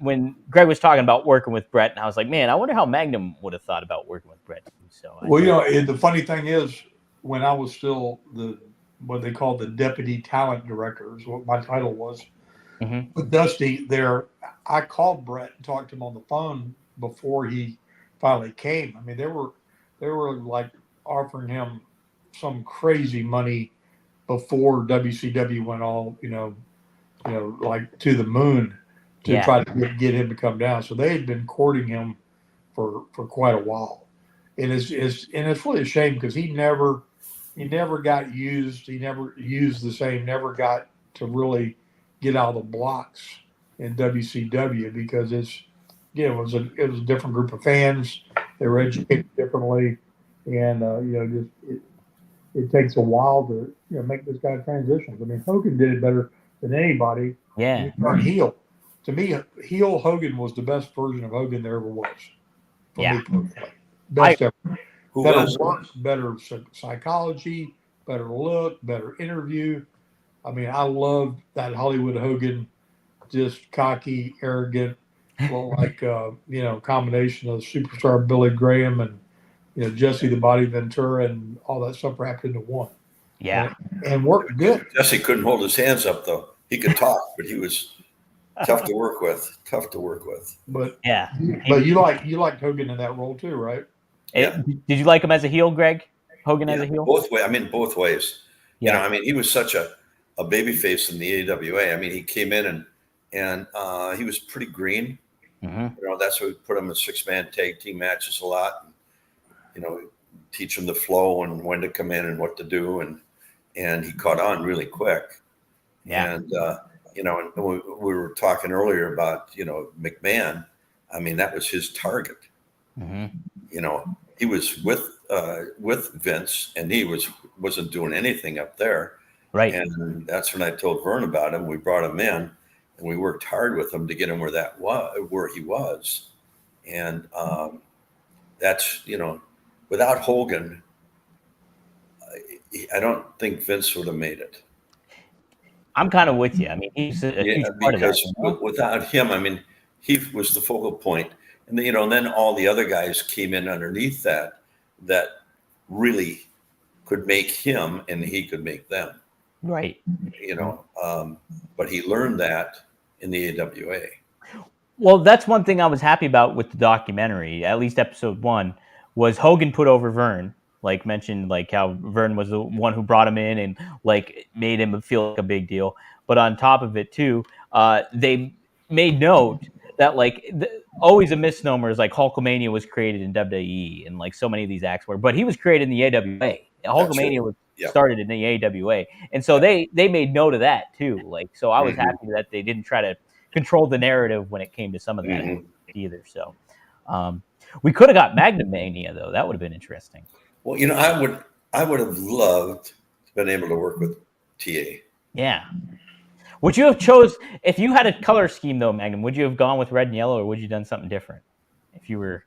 When Greg was talking about working with Brett, and I was like, man, I wonder how Magnum would have thought about working with Brett. So Well, the funny thing is, when I was still what they called the deputy talent director is what my title was. With Dusty there, I called Brett and talked to him on the phone before he finally came. I mean, they were like offering him some crazy money before WCW went all like to the moon to try to get him to come down. So they had been courting him for quite a while, and it's really a shame because he never got used. He never used the same. Never got to really get out of the blocks in WCW because it was a different group of fans. They were educated differently, and it takes a while to make this kind of transitions. I mean, Hogan did it better than anybody. Yeah. He turned heel. To me, heel Hogan was the best version of Hogan there ever was. For me personally, best ever. Better work, better psychology, better look, better interview. I mean, I loved that Hollywood Hogan, just cocky, arrogant, like combination of superstar Billy Graham and Jesse the Body Ventura and all that stuff wrapped into one. Yeah, and worked good. Jesse couldn't hold his hands up though. He could talk, but he was tough to work with. But yeah, but you liked Hogan in that role too, right? Yeah. Did you like him as a heel, Greg? Hogan as a heel? Both ways. I mean, both ways. Yeah. I mean, he was such a baby face in the AWA. I mean, he came in and he was pretty green. That's why we put him in 6-man tag team matches a lot. Teach him the flow and when to come in and what to do, and he caught on really quick. Yeah. And and we were talking earlier about McMahon. I mean, that was his target. He was with Vince, and he wasn't doing anything up there. Right. And that's when I told Vern about him. We brought him in, and we worked hard with him to get him where he was. And that's without Hogan, I don't think Vince would have made it. I'm kind of with you. I mean, he's a huge part of that. Because without him, I mean, he was the focal point. And then all the other guys came in underneath that really could make him, and he could make them. Right. But he learned that in the AWA. Well, that's one thing I was happy about with the documentary, at least episode 1, was Hogan put over Vern. Like mentioned, like how Vern was the one who brought him in and like made him feel like a big deal. But on top of it too, they made note that always a misnomer is like Hulkamania was created in WWE, and like so many of these acts were, but he was created in the AWA. Hulkamania was started in the AWA, and so they made note of that too. Like, so I was happy that they didn't try to control the narrative when it came to some of that either. So we could have got Magnum Mania though. That would have been interesting. Well, I would have loved to been able to work with TA. Yeah. Would you have chose, if you had a color scheme though, Magnum, would you have gone with red and yellow, or would you have done something different if you were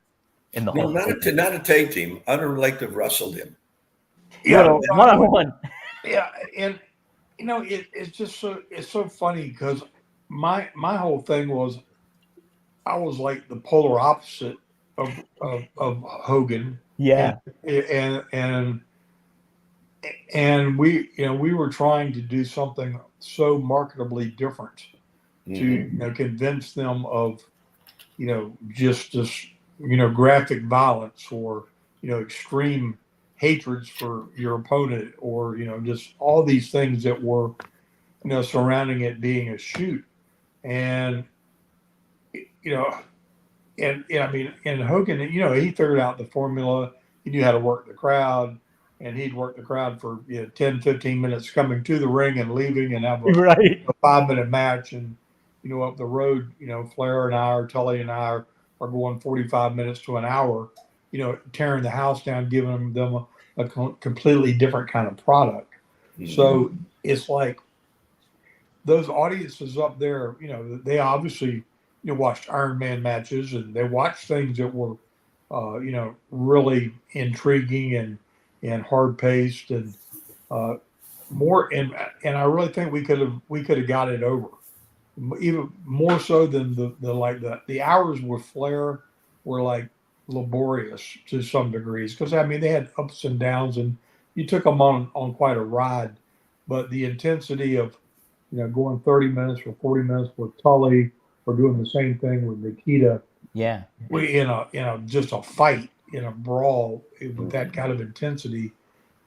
in the whole? Not a tag team. I'd have liked to have wrestled him. Yeah, one-on-one. Yeah, and it's so funny because my whole thing was I was like the polar opposite of Hogan. Yeah. And and we were trying to do something so marketably different to convince them of just this graphic violence or extreme hatreds for your opponent or just all these things that were surrounding it being a shoot. And I mean, and Hogan, he figured out the formula. He knew how to work the crowd, and he'd work the crowd for 10, 15 minutes coming to the ring and leaving, and have a 5-minute match. And up the road, Flair and I, or Tully and I are going 45 minutes to an hour, tearing the house down, giving them a completely different kind of product. So it's like those audiences up there, they obviously watched Iron Man matches, and they watched things that were really intriguing and hard paced and more. And I really think we could have got it over, even more so than the hours with Flair were like laborious to some degrees, because I mean they had ups and downs, and you took them on quite a ride, but the intensity of going 30 minutes or 40 minutes with Tully, or doing the same thing with Nikita. Yeah. We in a just a fight, in a brawl with that kind of intensity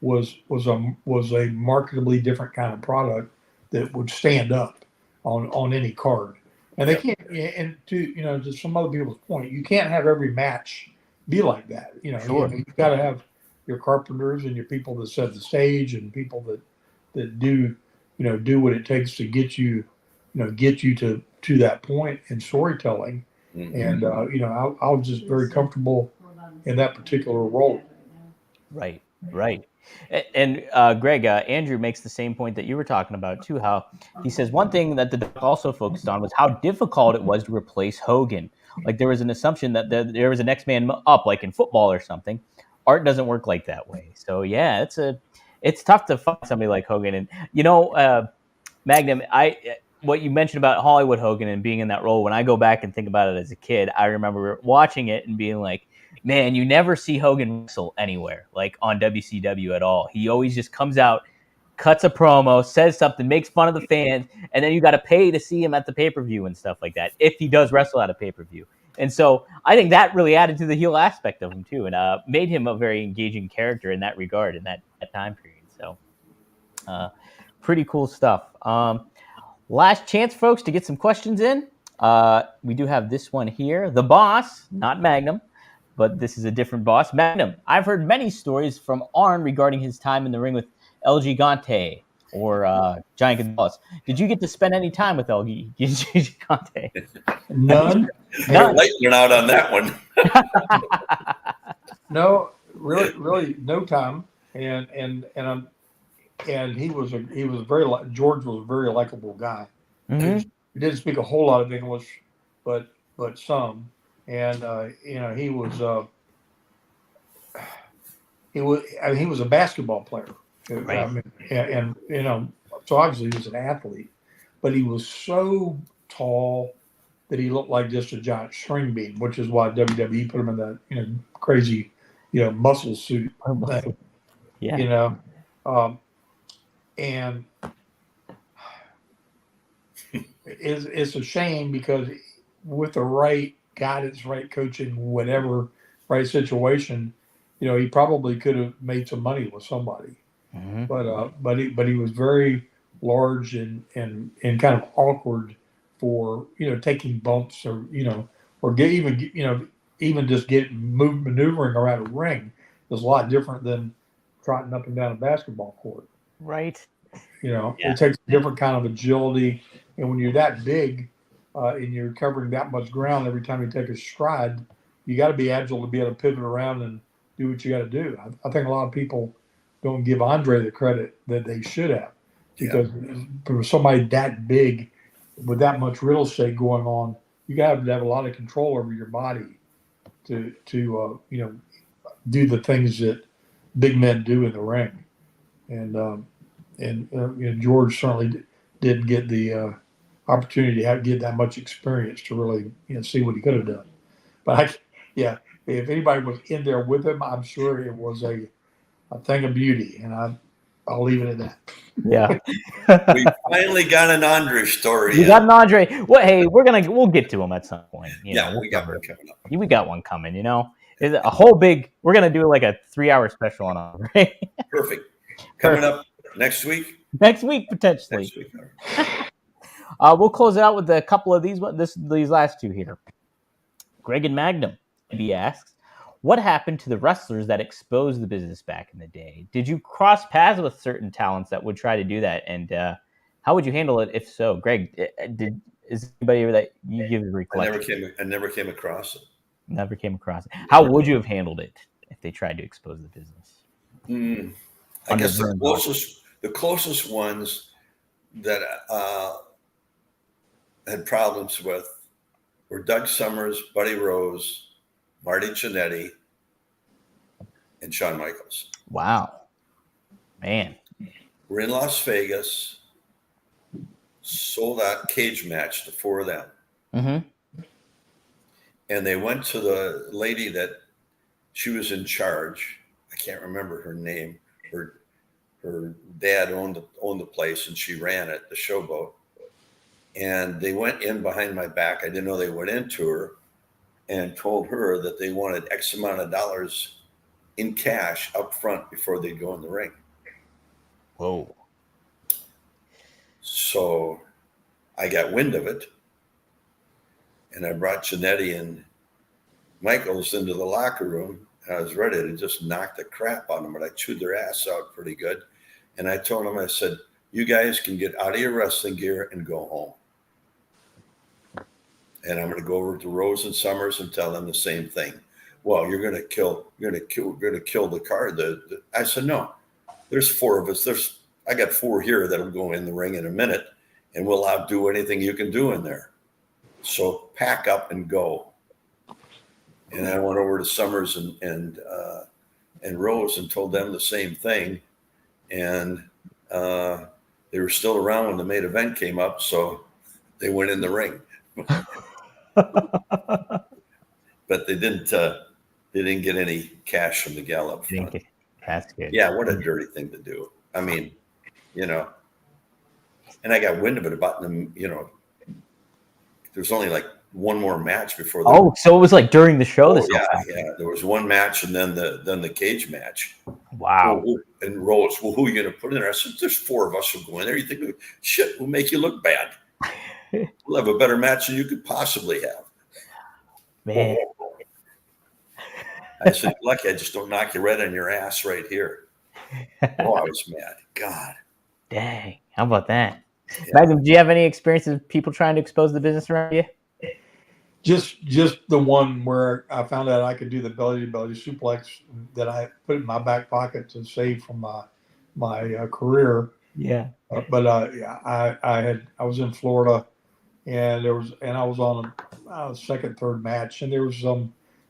was a marketably different kind of product that would stand up on any card. And they can't, and to some other people's point, you can't have every match be like that. Sure. You've got to have your carpenters and your people that set the stage, and people that do do what it takes to get you to that point in storytelling. And I was just very comfortable in that particular role. Right. And Greg, Andrew makes the same point that you were talking about too. How he says one thing that the doc also focused on was how difficult it was to replace Hogan. Like there was an assumption that there was a next man up, like in football or something. Art doesn't work like that way. So yeah, it's tough to find somebody like Hogan. And Magnum, what you mentioned about Hollywood Hogan and being in that role, when I go back and think about it as a kid, I remember watching it and being like, man, you never see Hogan wrestle anywhere, like on WCW at all. He always just comes out, cuts a promo, says something, makes fun of the fans, and then you got to pay to see him at the pay-per-view and stuff like that, if he does wrestle at a pay-per-view. And so I think that really added to the heel aspect of him too, and made him a very engaging character in that regard, in that time period. So pretty cool stuff. Last chance, folks, to get some questions in. We do have this one here. The boss, not Magnum, but this is a different boss. Magnum, I've heard many stories from Arn regarding his time in the ring with LG Gagne or Giant Gonzalez. Did you get to spend any time with LG Gagne? None. Lightning out on that one. No, really no time. And he was George was a very likable guy. He didn't speak a whole lot of English, but some. And he was a basketball player. Right. I mean, and so obviously he was an athlete, but he was so tall that he looked like just a giant string bean, which is why WWE put him in that crazy muscle suit thing. Yeah. And it's a shame, because with the right guidance, right coaching, whatever, right situation, he probably could have made some money with somebody. But he was very large and kind of awkward for taking bumps, or even just maneuvering around a ring is a lot different than trotting up and down a basketball court. Right. It takes a different kind of agility, and when you're that big and you're covering that much ground every time you take a stride, you got to be agile to be able to pivot around and do what you got to do. I think a lot of people don't give Andre the credit that they should have, because for somebody that big with that much real estate going on, you got to have a lot of control over your body to do the things that big men do in the ring. And George certainly didn't get the opportunity to get that much experience to really see what he could have done. But if anybody was in there with him, I'm sure it was a thing of beauty. And I'll leave it at that. Yeah. We finally got an Andre story. You got an Andre. Well, hey, we'll get to him at some point. We got one coming up. We got one coming. Is a whole big. We're gonna do like a 3-hour special on Andre. Perfect. Coming up next week. Next week potentially. Next week. We'll close it out with a couple of these last two here. Greg and Magnum. He asks, what happened to the wrestlers that exposed the business back in the day? Did you cross paths with certain talents that would try to do that? And how would you handle it if so? Greg, is anybody that you give a recollection? I never came across it. Never came across it. How would you have handled it if they tried to expose the business? I guess the closest ones that had problems with were Doug Summers, Buddy Rose, Marty Jannetty, and Shawn Michaels. Wow. Man. We're in Las Vegas, sold out cage match, the four of them. Mm-hmm. And they went to the lady that she was in charge. I can't remember her name. Her dad owned the place and she ran it, the Showboat. And they went in behind my back. I didn't know they went into her and told her that they wanted X amount of dollars in cash up front before they'd go in the ring. Whoa. So I got wind of it. And I brought Jannetty and Michaels into the locker room. And I was ready to just knock the crap out of them, but I chewed their ass out pretty good. And I told them, I said, you guys can get out of your wrestling gear and go home. And I'm going to go over to Rose and Summers and tell them the same thing. Well, you're going to kill the card. I said, no, there's four of us. I got four here that'll go in the ring in a minute and we'll outdo anything you can do in there. So pack up and go. And I went over to Summers and Rose and told them the same thing. And they were still around when the main event came up, so they went in the ring. But they didn't get any cash from the gal up front. That's good. Yeah, what a dirty thing to do. I mean, and I got wind of it about them, there's only like one more match before so it was like during the show. Yeah. There was one match and then the cage match. Wow. And Rose, well, who are you going to put in there? I said, there's four of us who go in there. You think, shit, we'll make you look bad. We'll have a better match than you could possibly have. Man. I said, lucky I just don't knock you right on your ass right here. Oh, I was mad. God. Dang. How about that? Yeah. Magnum, do you have any experiences of people trying to expose the business around you? Just the one where I found out I could do the belly-to-belly suplex that I put in my back pocket to save from my career. Yeah. I was in Florida, and I was on a second, third match, and there was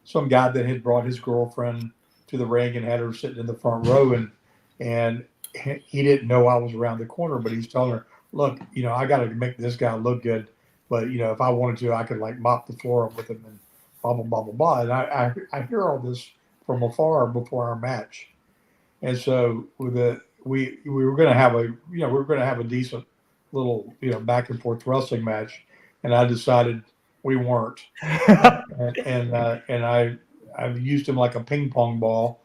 some guy that had brought his girlfriend to the ring and had her sitting in the front row, and he didn't know I was around the corner, but he's telling her, look, I got to make this guy look good. But, if I wanted to, I could like mop the floor up with him and blah, blah, blah, blah, blah. And I hear all this from afar before our match. And so we were going to have a decent little, back and forth wrestling match. And I decided we weren't. and I used him like a ping pong ball.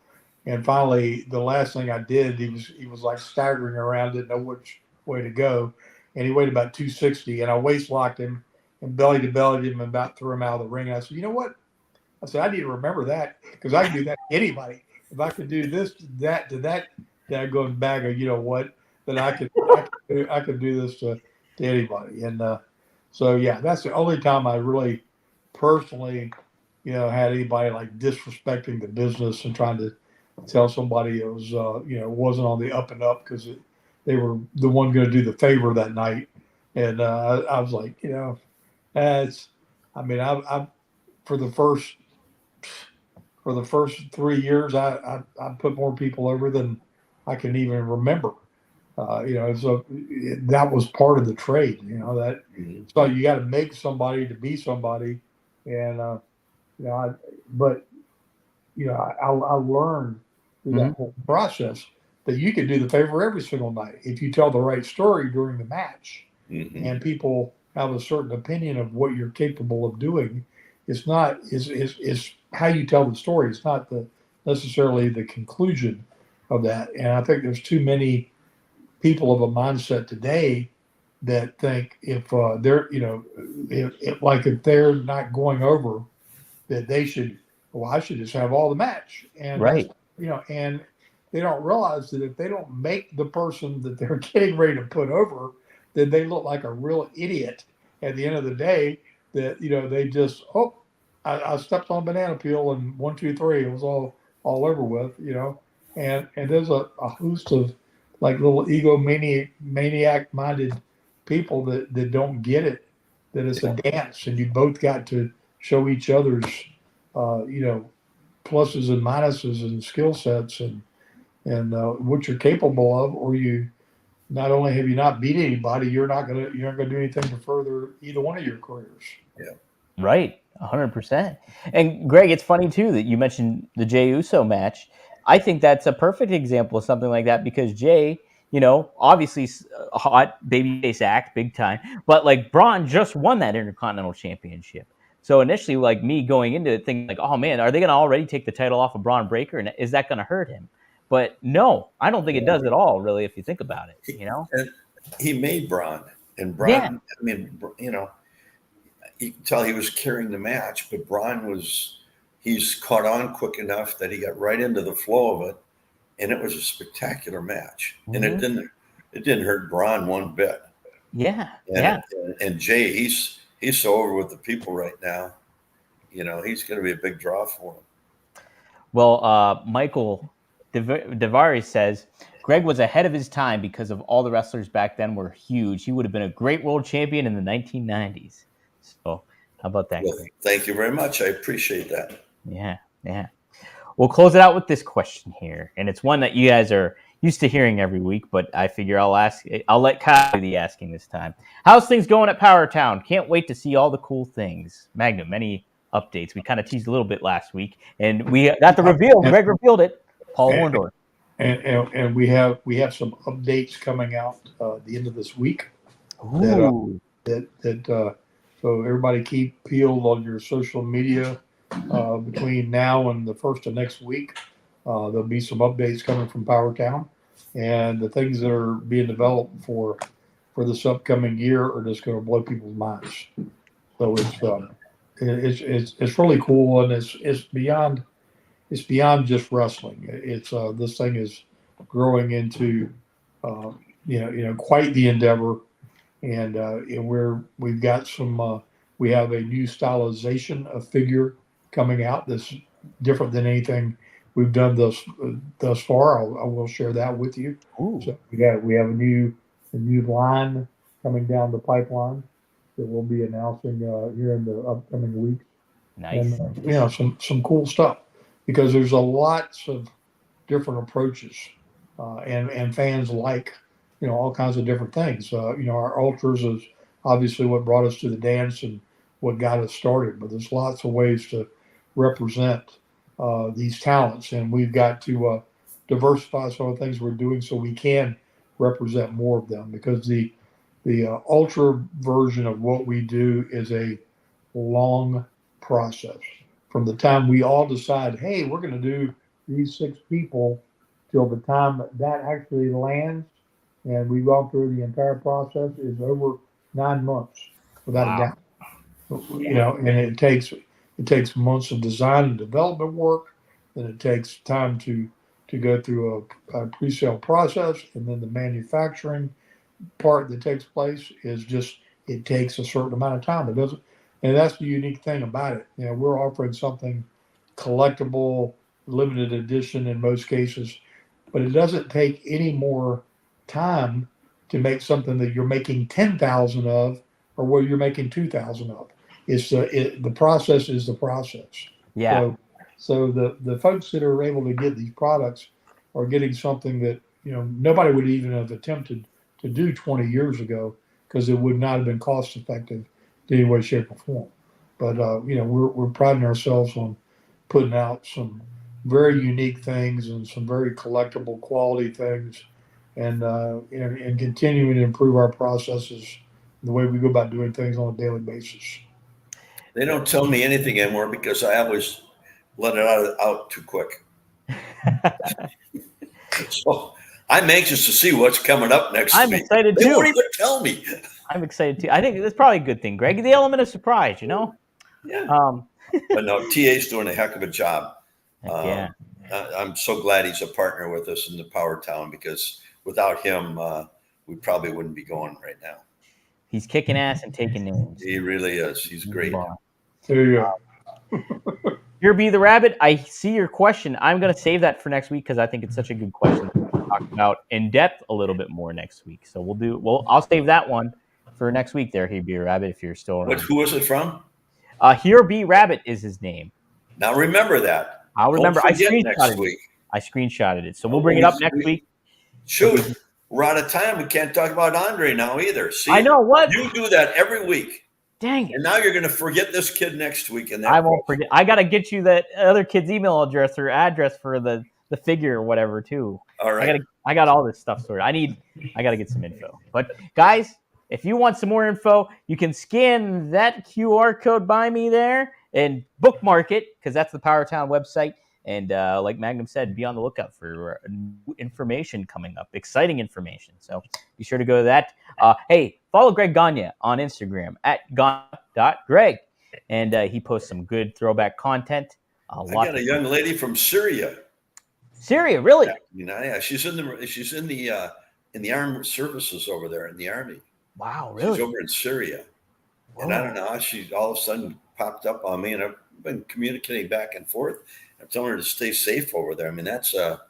And finally, the last thing I did, he was like staggering around, didn't know which way to go. And he weighed about 260, and I waist locked him and belly to belly him and about threw him out of the ring. And I said, you know what? I said, I need to remember that because I can do that to anybody. If I could do this, that, to that going bag of, then I could do this to anybody. And so, yeah, that's the only time I really personally, had anybody like disrespecting the business and trying to tell somebody it was, wasn't on the up and up because they were the one going to do the favor that night. And I was like, I for the first 3 years, I put more people over than I can even remember. So that was part of the trade, that. Mm-hmm. So you got to make somebody to be somebody. And, I learned through that whole process that you can do the favor every single night if you tell the right story during the match, and people have a certain opinion of what you're capable of doing. It's not is how you tell the story. It's not necessarily the conclusion of that. And I think there's too many people of a mindset today that think if they're if they're not going over, that they should, well, I should just have all the match. And that's, Right. and they don't realize that if they don't make the person that they're getting ready to put over, then they look like a real idiot at the end of the day. That they just, I stepped on a banana peel and 1, 2, 3, it was all over with. And there's a host of like little maniac minded people that don't get it, that it's a dance and you both got to show each other's pluses and minuses and skill sets and what you're capable of, or you not only have you not beat anybody, you're not gonna do anything to further either one of your careers. Yeah. Right. 100%. And Greg, it's funny too that you mentioned the Jey Uso match. I think that's a perfect example of something like that because Jey, obviously a hot babyface act, big time, but like Braun just won that Intercontinental Championship. So initially, like me going into it thinking like, oh man, are they going to already take the title off of Braun Breaker, and is that going to hurt him? But no, I don't think it does at all, really, if you think about it. And he made Braun, and Braun. Yeah. I mean, you can tell he was carrying the match, but Braun he's caught on quick enough that he got right into the flow of it, and it was a spectacular match. And it didn't hurt Braun one bit. Yeah. And Jey, he's so over with the people right now. He's going to be a big draw for him. Well, Michael Devari says Greg was ahead of his time because of all the wrestlers back then were huge. He would have been a great world champion in the 1990s. So how about that? Well, thank you very much. I appreciate that. Yeah. We'll close it out with this question here. And it's one that you guys are used to hearing every week, but I figure I'll let Kyle do the asking this time. How's things going at Power Town? Can't wait to see all the cool things. Magnum, any updates? We kind of teased a little bit last week, and we got the reveal. Greg revealed it. Paul Orndorff. And we have some updates coming out the end of this week. Ooh. So everybody keep peeled on your social media between now and the first of next week. There'll be some updates coming from Power Town, and the things that are being developed for this upcoming year are just going to blow people's minds. So it's really cool, and it's beyond just wrestling. It's this thing is growing into quite the endeavor. And we've got we have a new stylization of figure coming out that's different than anything we've done thus far. I will share that with you. Ooh. So we have a new line coming down the pipeline that we'll be announcing here in the upcoming weeks. Nice. And some cool stuff, because there's a lots of different approaches, and fans like all kinds of different things. Our ultras is obviously what brought us to the dance and what got us started, but there's lots of ways to represent these talents, and we've got to diversify some of the things we're doing so we can represent more of them, because the ultra version of what we do is a long process. From the time we all decide, hey, we're going to do these 6 people, till the time that actually lands and we've gone through the entire process, is over 9 months, without a doubt. And it takes months of design and development work, and it takes time to go through a pre-sale process, and then the manufacturing part that takes place is just, it takes a certain amount of time. It doesn't, and that's the unique thing about it. We're offering something collectible, limited edition in most cases, but it doesn't take any more time to make something that you're making 10,000 of, or where you're making 2,000 of. It's the process is the process. Yeah. So the folks that are able to get these products are getting something that nobody would even have attempted to do 20 years ago, because it would not have been cost effective in any way, shape, or form. But we're priding ourselves on putting out some very unique things and some very collectible quality things, and continuing to improve our processes, the way we go about doing things on a daily basis. They don't tell me anything anymore because I always let it out too quick. So I'm anxious to see what's coming up next week. I'm excited They too. won't even tell me. I'm excited too. I think that's probably a good thing, Greg. The element of surprise, you know. Yeah. But no, TA's doing a heck of a job. Yeah. I'm so glad he's a partner with us in the Power Town, because without him, we probably wouldn't be going right now. He's kicking ass and taking names. He really is. He's great. There you go. Here be the rabbit. I see your question. I'm going to save that for next week because I think it's such a good question to talk about in depth a little bit more next week. So I'll save that one for next week. There, Here be a rabbit. If you're still around. Who was it from? Here be rabbit is his name. Now remember that. I'll remember. I next week. I screenshotted it, so we'll bring it up next week. Shoot, we're out of time. We can't talk about Andre now either. See, I know what you do that every week. Dang it! And now you're going to forget this kid next week, and I won't forget. I got to get you that other kid's email address or address for the figure or whatever too. All right. I got all this stuff sorted. I got to get some info. But guys, if you want some more info, you can scan that QR code by me there and bookmark it, because that's the Power Town website. And like Magnum said, be on the lookout for new information coming up, exciting information. So be sure to go to that. Hey, follow Greg Gagne on Instagram at gagne.greg. And he posts some good throwback content. I got a young lady from Syria. Syria, really? Yeah, she's in the armed services over there in the army. Wow, really? She's over in Syria. Whoa. And I don't know how she all of a sudden popped up on me, and I've been communicating back and forth. I'm telling her to stay safe over there. I mean, that's a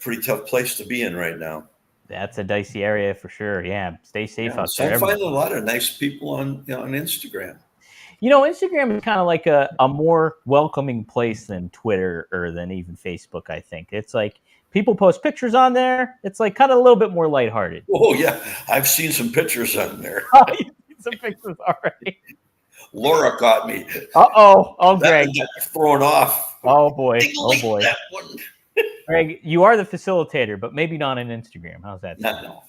pretty tough place to be in right now. That's a dicey area for sure. Yeah, stay safe out so there. I'm finding a lot of nice people on Instagram. You know, Instagram is kind of like a more welcoming place than Twitter or than even Facebook, I think. It's like people post pictures on there. It's like kind of a little bit more lighthearted. Oh, yeah. I've seen some pictures on there. Oh, you've seen some pictures already. Laura got me. Uh-oh. Oh, Greg. Got thrown off. Oh, boy. Oh, boy. That one. Greg, you are the facilitator, but maybe not on Instagram. How's that? No.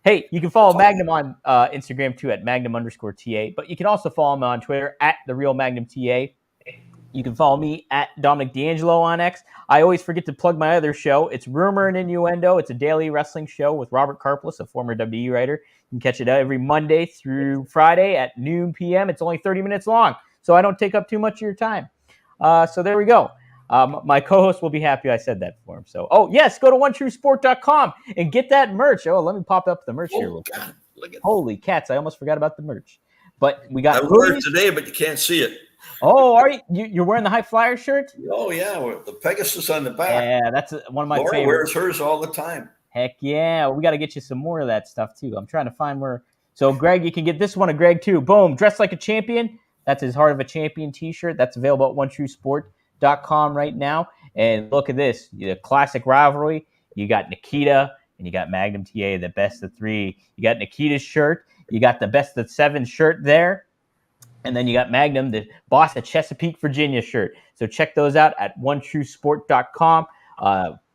Hey, you can follow Magnum on Instagram, too, at Magnum_TA. But you can also follow him on Twitter at TheRealMagnumTA. You can follow me at Dominic D'Angelo on X. I always forget to plug my other show. It's Rumor and Innuendo. It's a daily wrestling show with Robert Karplus, a former WWE writer. You can catch it every Monday through Friday at noon p.m. It's only 30 minutes long, so I don't take up too much of your time. So there we go. My co-host will be happy I said that for him. So, yes, go to OneTrueSport.com and get that merch. Oh, let me pop up the merch here. God, look at Holy cats, I almost forgot about the merch. But we got I wore it today, but you can't see it. Oh, are you? You're wearing the High Flyer shirt? Oh, yeah, with the Pegasus on the back. Yeah, that's one of my Laura favorites. wears hers all the time. Heck yeah. We got to get you some more of that stuff, too. I'm trying to find where. So, Greg, you can get this one of Greg, too. Boom. Dressed like a champion. That's his Heart of a Champion t-shirt. That's available at OneTrueSport.com right now. And look at this. The classic rivalry. You got Nikita and you got Magnum TA, the best of three. You got Nikita's shirt. You got the best of seven shirt there. And then you got Magnum, the boss at Chesapeake, Virginia shirt. So check those out at OneTrueSport.com.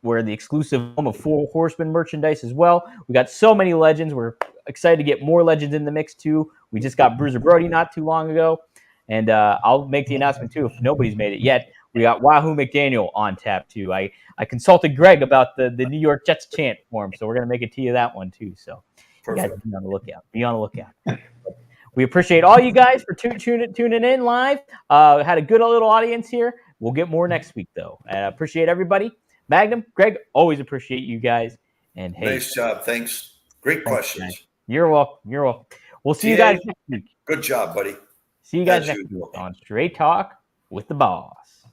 We're the exclusive home of Four Horsemen merchandise as well. We got so many legends. We're excited to get more legends in the mix too. We just got Bruiser Brody not too long ago. And I'll make the announcement too if nobody's made it yet. We got Wahoo McDaniel on tap too. I consulted Greg about the New York Jets chant for him, so we're going to make it to you that one too. So you guys be on the lookout. Be on the lookout. We appreciate all you guys for tuning in live. Had a good little audience here. We'll get more next week, though. Appreciate everybody. Magnum, Greg, always appreciate you guys. And hey, nice job. Thanks. Great questions. Guys. You're welcome. We'll see you guys next week. Good job, buddy. See you guys next week on Straight Talk with the Boss.